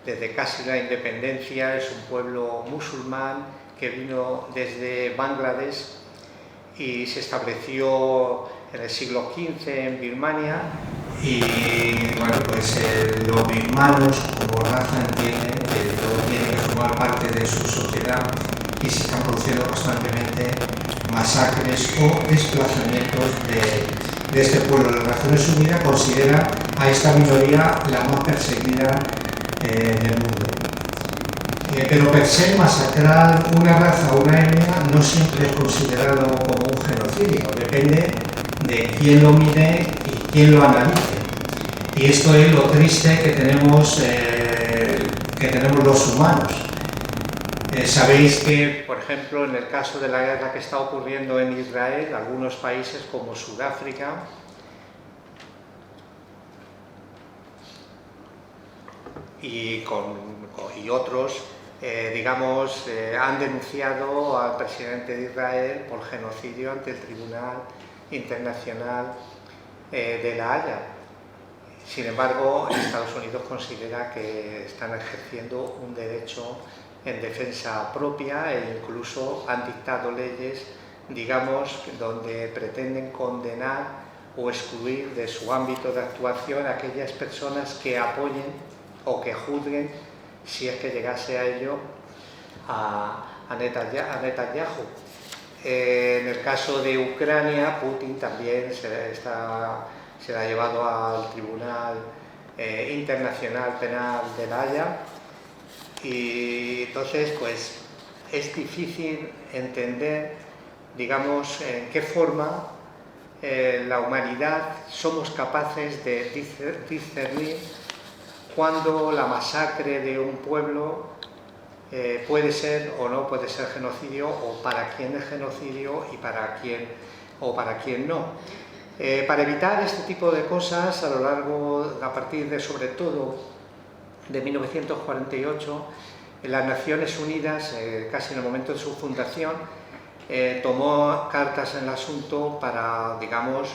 desde casi la independencia, es un pueblo musulmán que vino desde Bangladesh y se estableció en el siglo XV en Birmania, y bueno, pues los birmanos como raza entienden que todo tiene que formar parte de su sociedad, y se están produciendo constantemente masacres o desplazamientos de este pueblo. Las Naciones Unidas considera a esta minoría la más perseguida del mundo. Pero per se masacrar una raza o una etnia no siempre es considerado como un genocidio, depende de quién lo mire y quién lo analice. Y esto es lo triste que tenemos los humanos. Sabéis que, por ejemplo, en el caso de la guerra que está ocurriendo en Israel, algunos países como Sudáfrica y otros, digamos, han denunciado al presidente de Israel por genocidio ante el Tribunal Internacional de La Haya. Sin embargo, Estados Unidos considera que están ejerciendo un derecho en defensa propia, e incluso han dictado leyes, digamos, donde pretenden condenar o excluir de su ámbito de actuación a aquellas personas que apoyen o que juzguen, si es que llegase a ello, a Netanyahu. En el caso de Ucrania, Putin también se la ha llevado al Tribunal Internacional Penal de La Haya, y entonces pues es difícil entender, digamos, en qué forma la humanidad somos capaces de discernir cuando la masacre de un pueblo puede ser o no puede ser genocidio, o para quién es genocidio y para quién no. Para evitar este tipo de cosas, a partir de, sobre todo, de 1948, las Naciones Unidas, casi en el momento de su fundación, tomó cartas en el asunto para, digamos,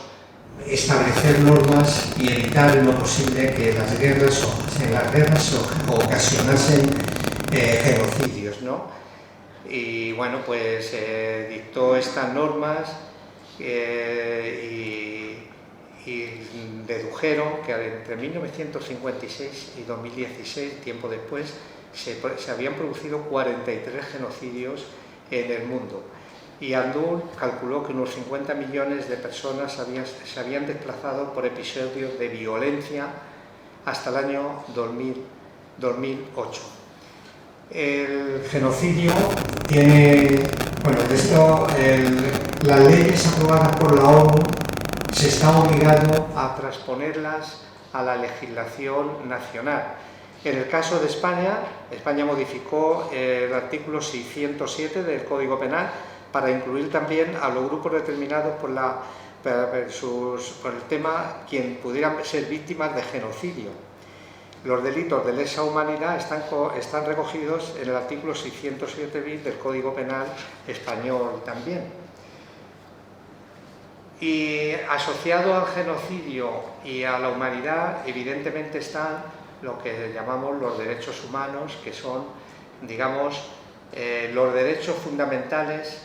establecer normas y evitar en lo posible que en las guerras ocasionasen genocidios, ¿no? Y bueno, pues dictó estas normas y dedujeron que entre 1956 y 2016, tiempo después, se habían producido 43 genocidios en el mundo. Y Andul calculó que unos 50 millones de personas se habían desplazado por episodios de violencia hasta el año 2008. El genocidio tiene, bueno, las leyes aprobadas por la ONU se está obligado a transponerlas a la legislación nacional. En el caso de España, España modificó el artículo 607 del Código Penal para incluir también a los grupos determinados por el tema quien pudieran ser víctimas de genocidio. Los delitos de lesa humanidad están recogidos en el artículo 607 bis del Código Penal español también. Y asociado al genocidio y a la humanidad, evidentemente están lo que llamamos los derechos humanos, que son, digamos, los derechos fundamentales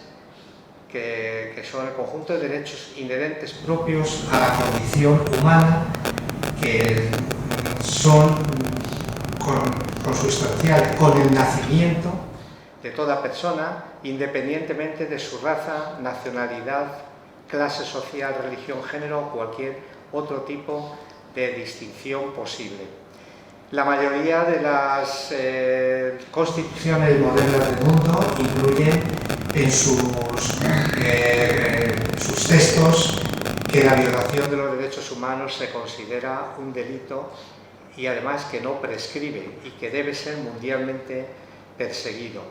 que son el conjunto de derechos inherentes propios a la condición humana, que son consustanciales con el nacimiento de toda persona, independientemente de su raza, nacionalidad, clase social, religión, género o cualquier otro tipo de distinción posible. La mayoría de las constituciones modernas del mundo incluyen en sus textos que la violación de los derechos humanos se considera un delito y además que no prescribe y que debe ser mundialmente perseguido.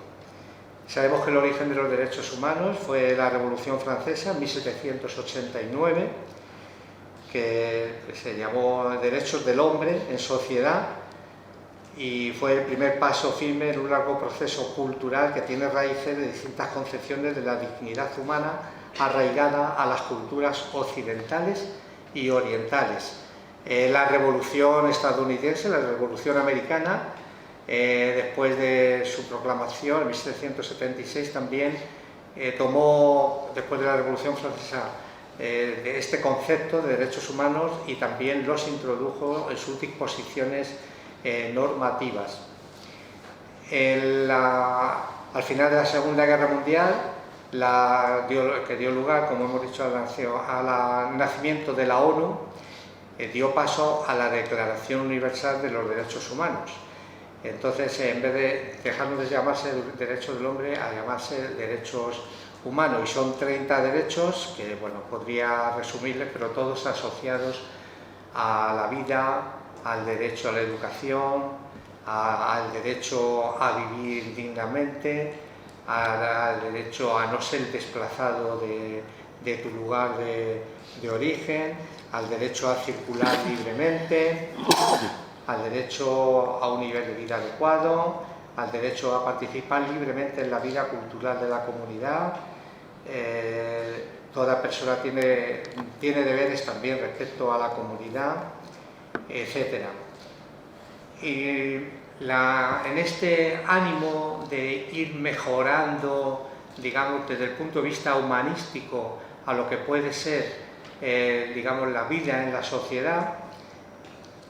Sabemos que el origen de los derechos humanos fue la Revolución Francesa en 1789, que se llamó Derechos del Hombre en Sociedad, y fue el primer paso firme en un largo proceso cultural que tiene raíces de distintas concepciones de la dignidad humana arraigada a las culturas occidentales y orientales. La Revolución estadounidense, la Revolución americana, después de su proclamación en 1776 también tomó, después de la Revolución Francesa, de este concepto de derechos humanos y también los introdujo en sus disposiciones normativas. Al final de la Segunda Guerra Mundial, que dio lugar, como hemos dicho, al nacimiento de la ONU, dio paso a la Declaración Universal de los Derechos Humanos. Entonces, en vez de dejarnos de llamarse derechos del hombre, a llamarse derechos humanos. Y son 30 derechos que, bueno, podría resumirles, pero todos asociados a la vida, al derecho a la educación, al derecho a vivir dignamente, al derecho a no ser desplazado de tu lugar de origen, al derecho a circular libremente, al derecho a un nivel de vida adecuado, al derecho a participar libremente en la vida cultural de la comunidad. Toda persona tiene deberes también respecto a la comunidad, etc. Y en este ánimo de ir mejorando, digamos, desde el punto de vista humanístico a lo que puede ser, digamos, la vida en la sociedad,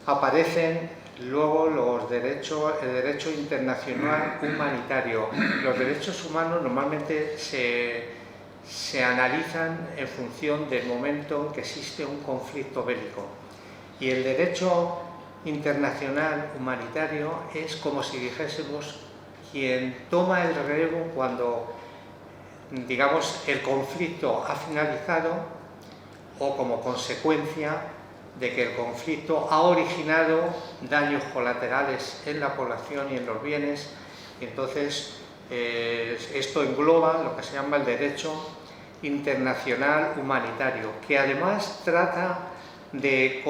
aparecen luego el derecho internacional humanitario. Los derechos humanos normalmente se analizan en función del momento en que existe un conflicto bélico. Y el derecho internacional humanitario es como si dijésemos quien toma el relevo cuando, digamos, el conflicto ha finalizado o como consecuencia de que el conflicto ha originado daños colaterales en la población y en los bienes. Entonces, esto engloba lo que se llama el derecho internacional humanitario, que además trata de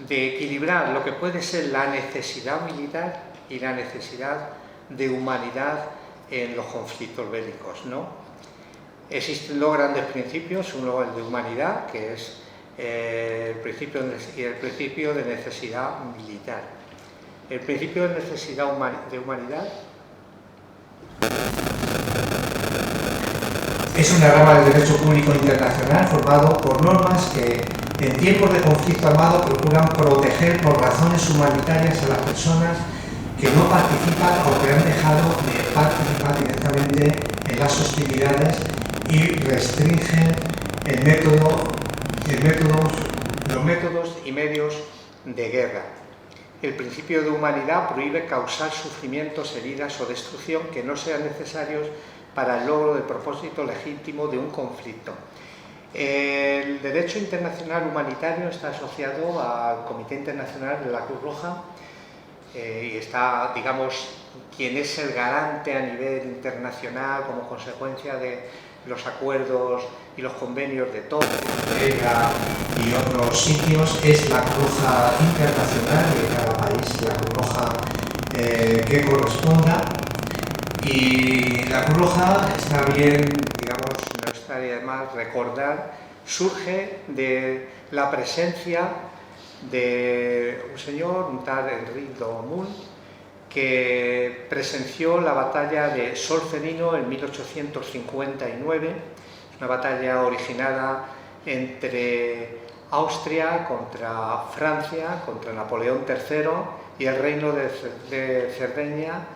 equilibrar lo que puede ser la necesidad militar y la necesidad de humanidad en los conflictos bélicos, ¿no? Existen dos grandes principios, uno el de humanidad, que es el principio de necesidad militar. El principio de necesidad de humanidad es una rama del derecho público internacional formado por normas que en tiempos de conflicto armado procuran proteger por razones humanitarias a las personas que no participan o que han dejado de participar directamente en las hostilidades y restringen los métodos y medios de guerra. el principio de humanidad prohíbe causar sufrimientos, heridas o destrucción que no sean necesarios para el logro del propósito legítimo de un conflicto. El derecho internacional humanitario está asociado al Comité Internacional de la Cruz Roja y está, digamos, quien es el garante a nivel internacional como consecuencia de los acuerdos y los convenios de todo y otros sitios, es la Cruz Roja Internacional de cada país, la Cruz Roja que corresponda. Y la Cruz Roja, está bien, digamos, no estaría de más recordar, surge de la presencia de un señor, un tal Henri Domul, que presenció la batalla de Solferino en 1859, una batalla originada entre Austria contra Francia, contra Napoleón III y el reino de Cerdeña,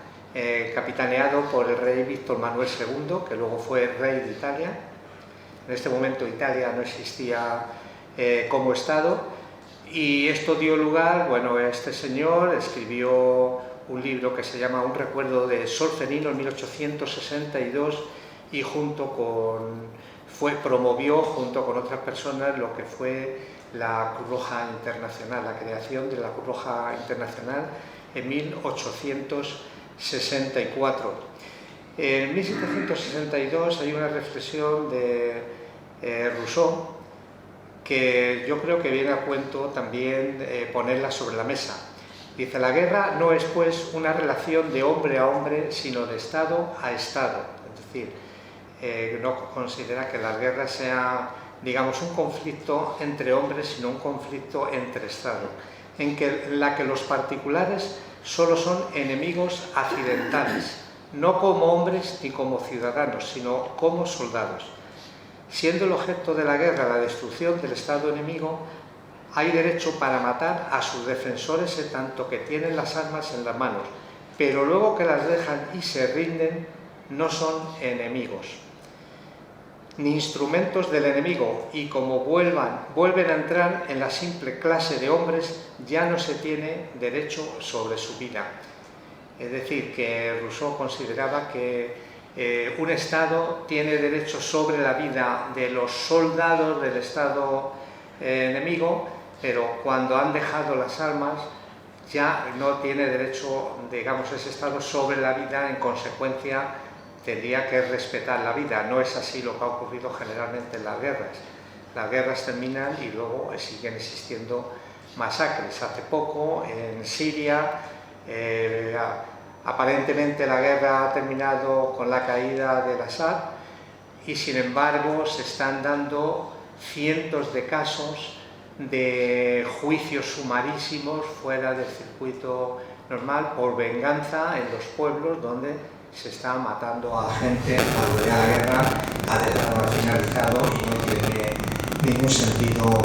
capitaneado por el rey Víctor Manuel II, que luego fue rey de Italia. En este momento Italia no existía como Estado, y esto dio lugar, bueno, este señor escribió un libro que se llama Un recuerdo de Solferino en 1862 y promovió junto con otras personas lo que fue la Cruz Roja Internacional, la creación de la Cruz Roja Internacional en 1864. En 1762 hay una reflexión de Rousseau que yo creo que viene a cuento también ponerla sobre la mesa. Dice: la guerra no es pues una relación de hombre a hombre, sino de Estado a Estado. Es decir, no considera que las guerras sean, digamos, un conflicto entre hombres, sino un conflicto entre Estados, en la que los particulares solo son enemigos accidentales, no como hombres ni como ciudadanos, sino como soldados. Siendo el objeto de la guerra la destrucción del Estado enemigo, hay derecho para matar a sus defensores en tanto que tienen las armas en las manos, pero luego que las dejan y se rinden, no son enemigos, ni instrumentos del enemigo, y como vuelven a entrar en la simple clase de hombres, ya no se tiene derecho sobre su vida. Es decir, que Rousseau consideraba que un Estado tiene derecho sobre la vida de los soldados del Estado enemigo, pero cuando han dejado las armas ya no tiene derecho, digamos, ese Estado sobre la vida. En consecuencia tendría que respetar la vida. No es así lo que ha ocurrido generalmente en las guerras. Las guerras terminan y luego siguen existiendo masacres. Hace poco en Siria aparentemente la guerra ha terminado con la caída del Assad y sin embargo se están dando cientos de casos de juicios sumarísimos fuera del circuito normal por venganza en los pueblos donde se está matando a gente cuando ya la guerra ha finalizado y no tiene ningún sentido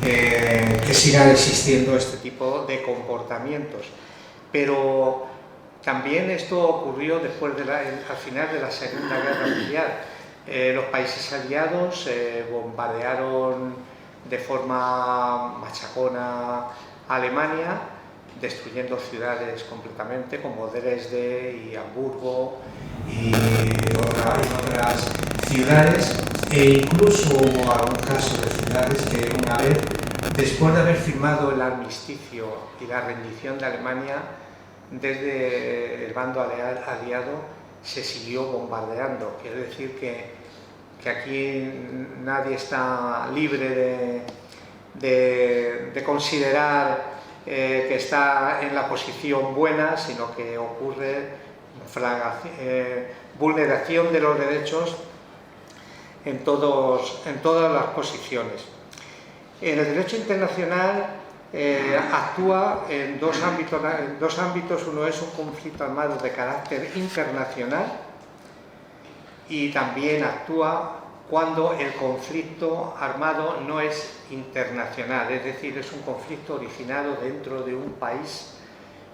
que sigan existiendo este tipo de comportamientos. Pero también esto ocurrió después al final de la Segunda Guerra Mundial. Los países aliados bombardearon de forma machacona a Alemania, destruyendo ciudades completamente como Dresde y Hamburgo y otras ciudades, e incluso hubo algún caso de ciudades que una vez, después de haber firmado el armisticio y la rendición de Alemania, desde el bando aliado se siguió bombardeando. Quiero decir que aquí nadie está libre de considerar que está en la posición buena, sino que ocurre vulneración de los derechos en todas las posiciones. En el derecho internacional actúa en dos ámbitos. Uno es un conflicto armado de carácter internacional y también actúa cuando el conflicto armado no es internacional, es decir, es un conflicto originado dentro de un país,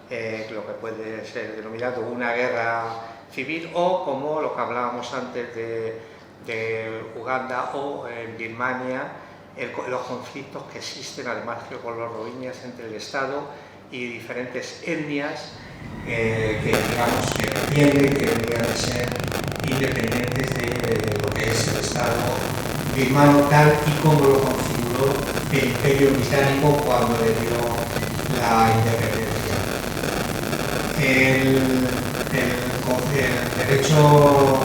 lo que puede ser denominado una guerra civil, o como lo que hablábamos antes de Uganda o en Birmania, los conflictos que existen además con los rohingyas entre el Estado y diferentes etnias que digamos que defienden que deberían de ser independientes de lo que es el Estado birmano tal y como lo configuró el Imperio Británico cuando le dio la independencia. El derecho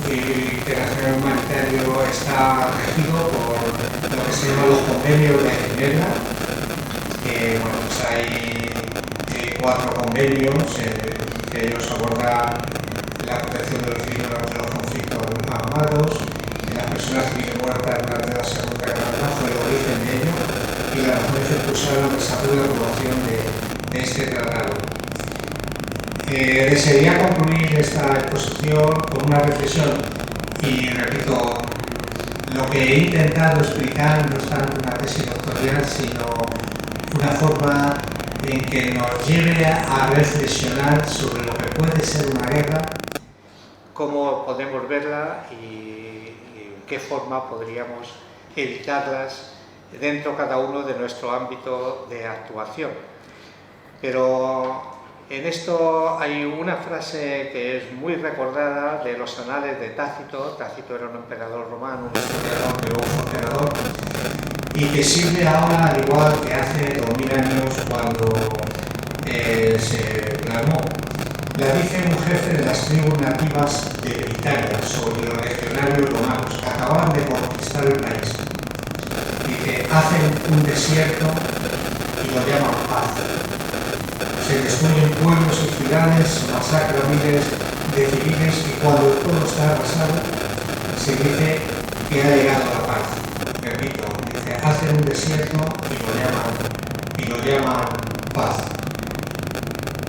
internacional humanitario está regido por lo que se llaman los convenios de Ginebra. Bueno, pues hay 4 convenios que ellos abordan la protección de los víctimas de los conflictos armados, de las personas civiles muertas durante la Segunda Guerra Mundial, fue el origen de ello, y las razones que impulsaron el desarrollo y la aprobación de este tratado. Desearía concluir esta exposición con una reflexión, y repito, lo que he intentado explicar no es tanto una tesis doctoral, sino una forma en que nos lleve a reflexionar sobre lo que puede ser una guerra, cómo podemos verla y en qué forma podríamos evitarlas dentro cada uno de nuestro ámbito de actuación. Pero en esto hay una frase que es muy recordada de los anales de Tácito. Tácito era un emperador romano, un historiador, luego fue emperador, y que sirve ahora al igual que hace 2000 años cuando se plasmó. La dice un jefe de las tribus nativas de Britania sobre los legionarios romanos que acababan de conquistar el país. Dice, hacen un desierto y lo llaman paz. Se destruyen pueblos y ciudades, se masacran miles de civiles y cuando el pueblo está arrasado se dice que ha llegado la paz. Repito, dice, hacen un desierto y lo llaman paz.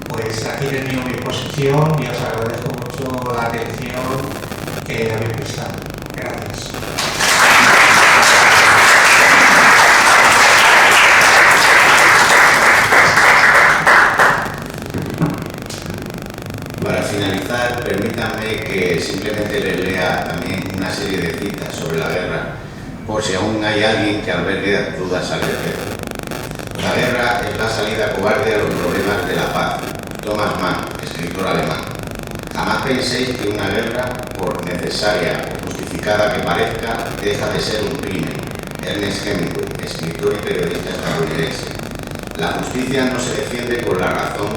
Pues aquí termino mi exposición y os agradezco mucho la atención que habéis prestado. Gracias. Para finalizar, permítanme que simplemente les lea también una serie de citas sobre la guerra, por si aún hay alguien que albergue dudas al respecto. La guerra es la salida cobarde a los problemas de la paz. Thomas Mann, escritor alemán. Jamás penséis que una guerra, por necesaria o justificada que parezca, deja de ser un crimen. Ernest Hemingway, escritor y periodista estadounidense. La justicia no se defiende con la razón.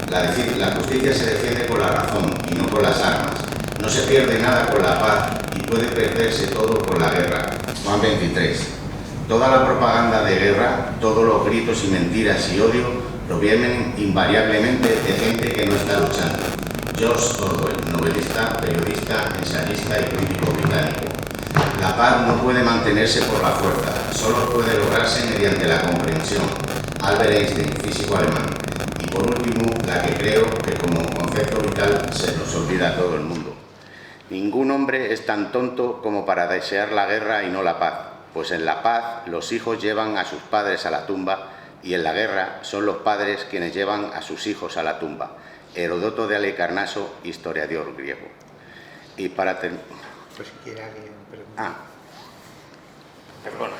La justicia se defiende con la razón y no con las armas. No se pierde nada con la paz y puede perderse todo con la guerra. Juan 23. Toda la propaganda de guerra, todos los gritos y mentiras y odio provienen invariablemente de gente que no está luchando. George Orwell, novelista, periodista, ensayista y crítico británico. La paz no puede mantenerse por la fuerza, solo puede lograrse mediante la comprensión. Albert Einstein, físico alemán. Y por último, la que creo que como concepto vital se nos olvida a todo el mundo. Ningún hombre es tan tonto como para desear la guerra y no la paz, pues en la paz los hijos llevan a sus padres a la tumba y en la guerra son los padres quienes llevan a sus hijos a la tumba. Heródoto de Halicarnaso, historiador griego. Y para terminar... Pues si quiere alguien preguntar. Perdona.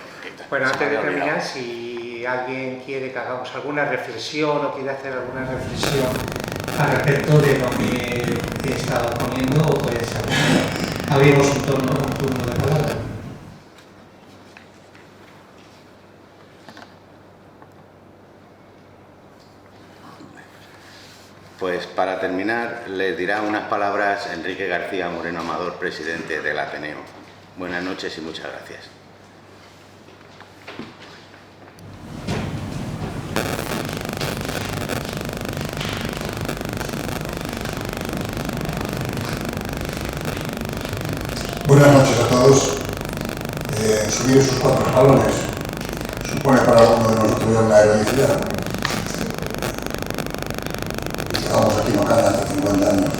Bueno, antes de terminar, si alguien quiere que hagamos alguna reflexión o quiere hacer alguna reflexión al respecto de lo que he estado poniendo, pues abrimos un turno de palabra. Pues para terminar, les dirá unas palabras Enrique García Moreno Amador, presidente del Ateneo. Buenas noches y muchas gracias. Buenas noches a todos. Subir esos 4 escalones supone para alguno de nosotros ya una heroicidad. Llevamos aquí no cada hace 50 años.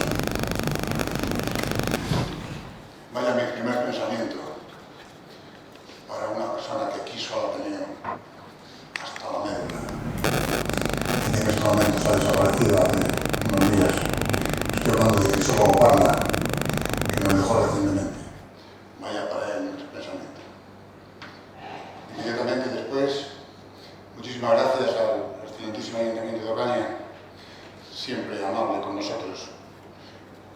Vaya mi primer pensamiento para una persona que quiso al Ateneo hasta la médula y que en este momento se ha desaparecido hace unos días. Estoy hablando de Crisólogo Parla, que nos dejó recientemente. Vaya para él nuestro pensamiento. Inmediatamente después, muchísimas gracias al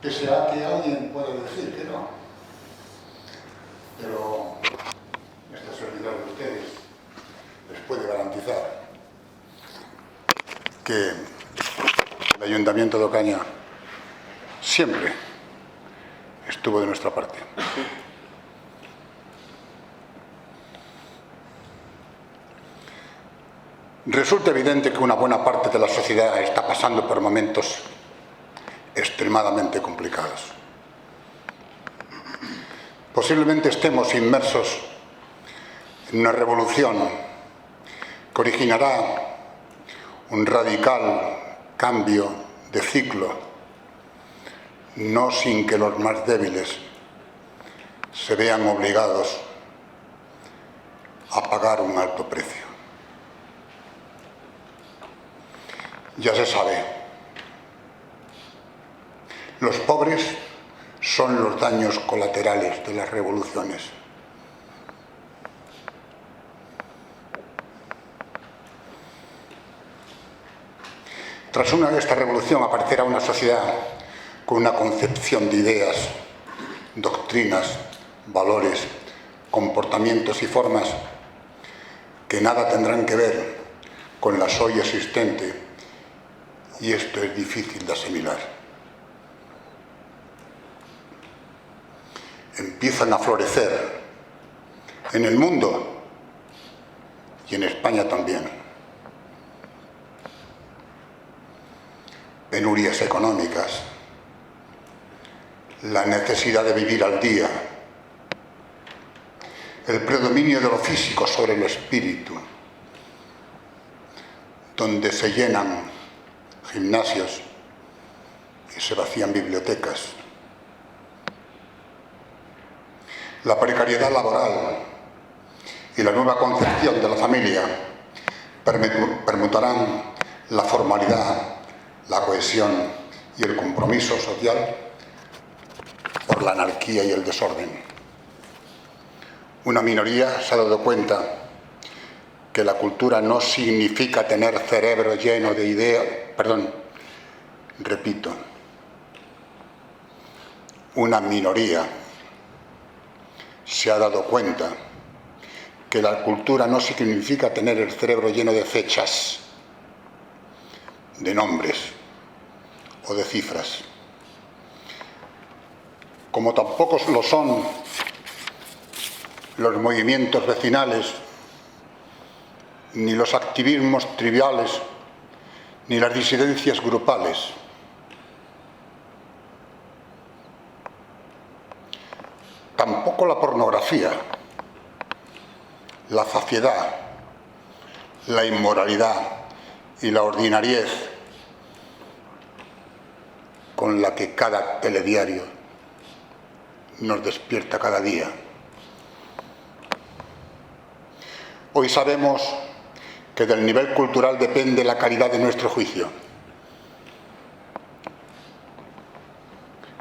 pese a que alguien puede decir que no. Pero este servidor de ustedes les puede garantizar que el Ayuntamiento de Ocaña siempre estuvo de nuestra parte. Resulta evidente que una buena parte de la sociedad está pasando por momentos extremadamente complicados. Posiblemente estemos inmersos en una revolución que originará un radical cambio de ciclo, no sin que los más débiles se vean obligados a pagar un alto precio. Ya se sabe, los pobres son los daños colaterales de las revoluciones. Tras esta revolución aparecerá una sociedad con una concepción de ideas, doctrinas, valores, comportamientos y formas que nada tendrán que ver con la hoy existente, y esto es difícil de asimilar. Empiezan a florecer en el mundo y en España también penurias económicas, la necesidad de vivir al día, el predominio de lo físico sobre lo espíritu, donde se llenan gimnasios y se vacían bibliotecas, la precariedad laboral y la nueva concepción de la familia permutarán la formalidad, la cohesión y el compromiso social por la anarquía y el desorden. Una minoría se ha dado cuenta que la cultura no significa tener cerebro lleno de ideas. Repito, una minoría se ha dado cuenta que la cultura no significa tener el cerebro lleno de fechas, de nombres o de cifras, como tampoco lo son los movimientos vecinales, ni los activismos triviales, ni las disidencias grupales. Tampoco la pornografía, la zafiedad, la inmoralidad y la ordinariez con la que cada telediario nos despierta cada día. Hoy sabemos que del nivel cultural depende la calidad de nuestro juicio.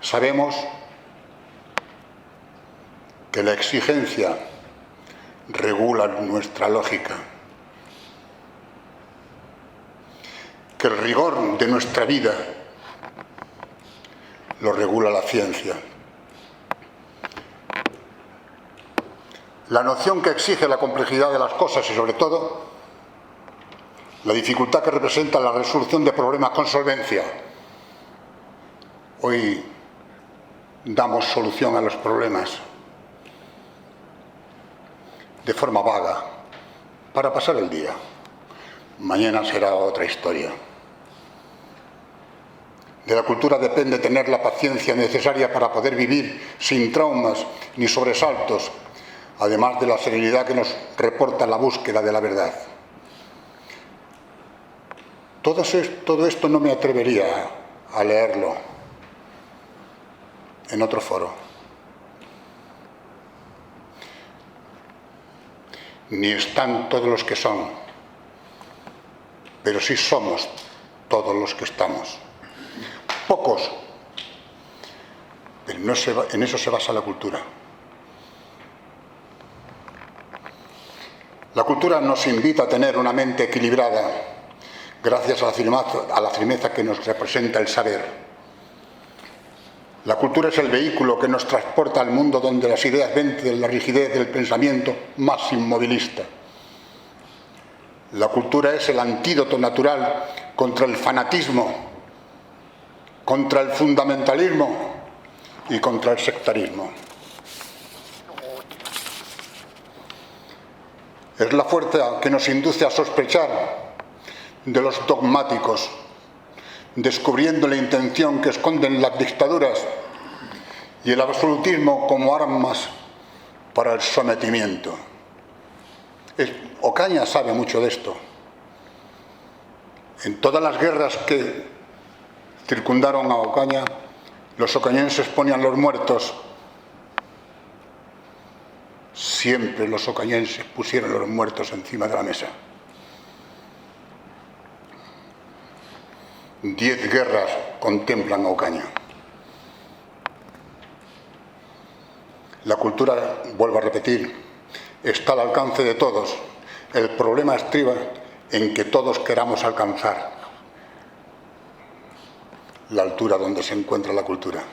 Sabemos que la exigencia regula nuestra lógica, que el rigor de nuestra vida lo regula la ciencia. La noción que exige la complejidad de las cosas y, sobre todo, la dificultad que representa la resolución de problemas con solvencia. Hoy damos solución a los problemas de forma vaga, para pasar el día. Mañana será otra historia. De la cultura depende tener la paciencia necesaria para poder vivir sin traumas ni sobresaltos, además de la serenidad que nos reporta la búsqueda de la verdad. Todo esto no me atrevería a leerlo en otro foro. Ni están todos los que son, pero sí somos todos los que estamos. Pocos, pero en eso se basa la cultura. La cultura nos invita a tener una mente equilibrada gracias a la firmeza que nos representa el saber. La cultura es el vehículo que nos transporta al mundo donde las ideas vencen la rigidez del pensamiento más inmovilista. La cultura es el antídoto natural contra el fanatismo, contra el fundamentalismo y contra el sectarismo. Es la fuerza que nos induce a sospechar de los dogmáticos, descubriendo la intención que esconden las dictaduras y el absolutismo como armas para el sometimiento. Ocaña sabe mucho de esto. En todas las guerras que circundaron a Ocaña, los ocañenses ponían los muertos. Siempre los ocañenses pusieron los muertos encima de la mesa. 10 guerras contemplan a Ocaña. La cultura, vuelvo a repetir, está al alcance de todos. El problema estriba en que todos queramos alcanzar la altura donde se encuentra la cultura.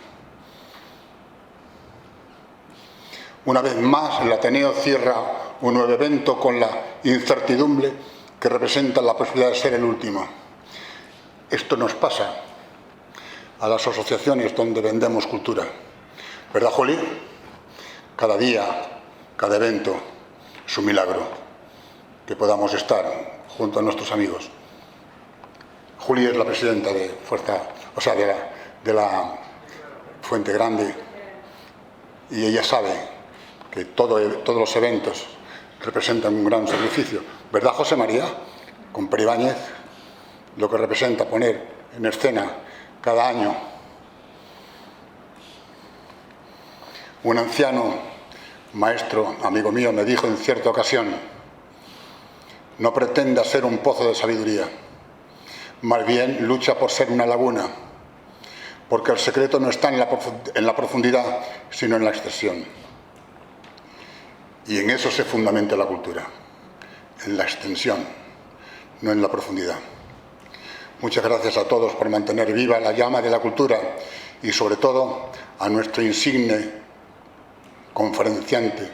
Una vez más, el Ateneo cierra un nuevo evento con la incertidumbre que representa la posibilidad de ser el último. Esto nos pasa a las asociaciones donde vendemos cultura. ¿Verdad, Juli? Cada día, cada evento es un milagro que podamos estar junto a nuestros amigos. Juli es la presidenta de de la Fuente Grande, y ella sabe que todos los eventos representan un gran sacrificio. ¿Verdad, José María? Con Pere Ibáñez, lo que representa poner en escena cada año. Un anciano maestro, amigo mío, me dijo en cierta ocasión: no pretenda ser un pozo de sabiduría, más bien lucha por ser una laguna, porque el secreto no está en la profundidad, sino en la extensión. Y en eso se fundamenta la cultura, en la extensión, no en la profundidad. Muchas gracias a todos por mantener viva la llama de la cultura y, sobre todo, a nuestro insigne conferenciante,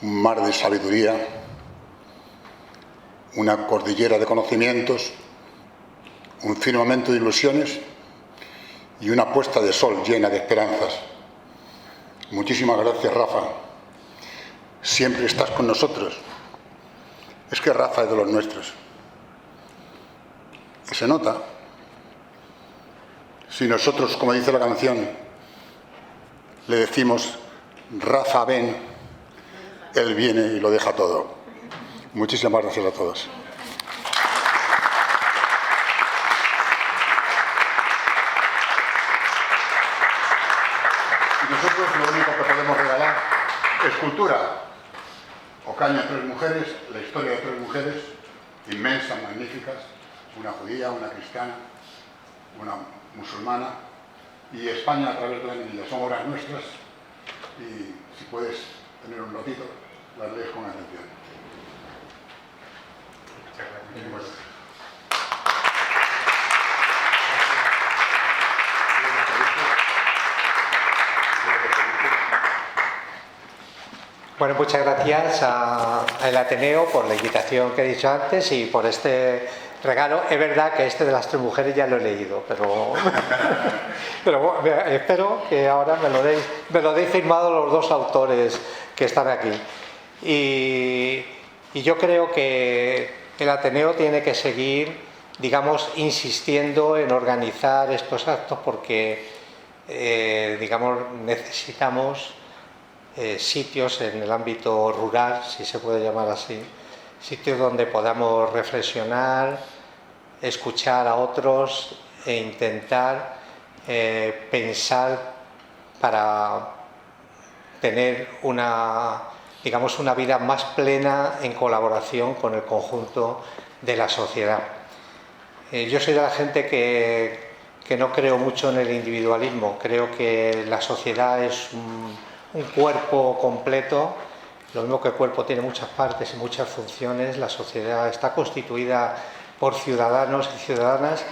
un mar de sabiduría, una cordillera de conocimientos, un firmamento de ilusiones y una puesta de sol llena de esperanzas. Muchísimas gracias, Rafa. Siempre estás con nosotros. Es que Rafa es de los nuestros. Y se nota. Si nosotros, como dice la canción, le decimos: Rafa, ven, él viene y lo deja todo. Muchísimas gracias a todos. Y nosotros lo único que podemos regalar es cultura. Ocaña, 3 mujeres, la historia de 3 mujeres inmensas, magníficas, una judía, una cristiana, una musulmana, y España a través de la niña. Son obras nuestras, y si puedes tener un ratito, las lees con atención. Muchas gracias. Bueno, muchas gracias al Ateneo por la invitación que he dicho antes y por este regalo. Es verdad que este de las 3 mujeres ya lo he leído, pero bueno, espero que ahora me lo deis firmado los 2 autores que están aquí. Y yo creo que el Ateneo tiene que seguir, digamos, insistiendo en organizar estos actos porque, digamos, necesitamos sitios en el ámbito rural, si se puede llamar así, sitios donde podamos reflexionar, escuchar a otros e intentar pensar para tener una vida más plena en colaboración con el conjunto de la sociedad. Yo soy de la gente que no creo mucho en el individualismo. Creo que la sociedad es un cuerpo completo. Lo mismo que el cuerpo tiene muchas partes y muchas funciones, la sociedad está constituida por ciudadanos y ciudadanas,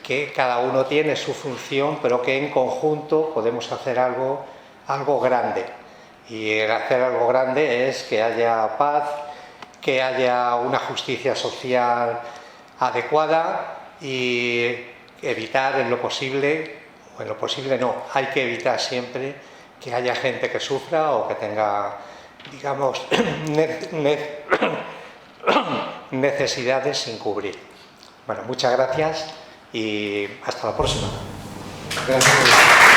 que cada uno tiene su función, pero que en conjunto podemos hacer algo grande. Y hacer algo grande es que haya paz, que haya una justicia social adecuada y evitar en lo posible, o en lo posible no, hay que evitar siempre que haya gente que sufra o que tenga, digamos, necesidades sin cubrir. Bueno, muchas gracias y hasta la próxima. Gracias.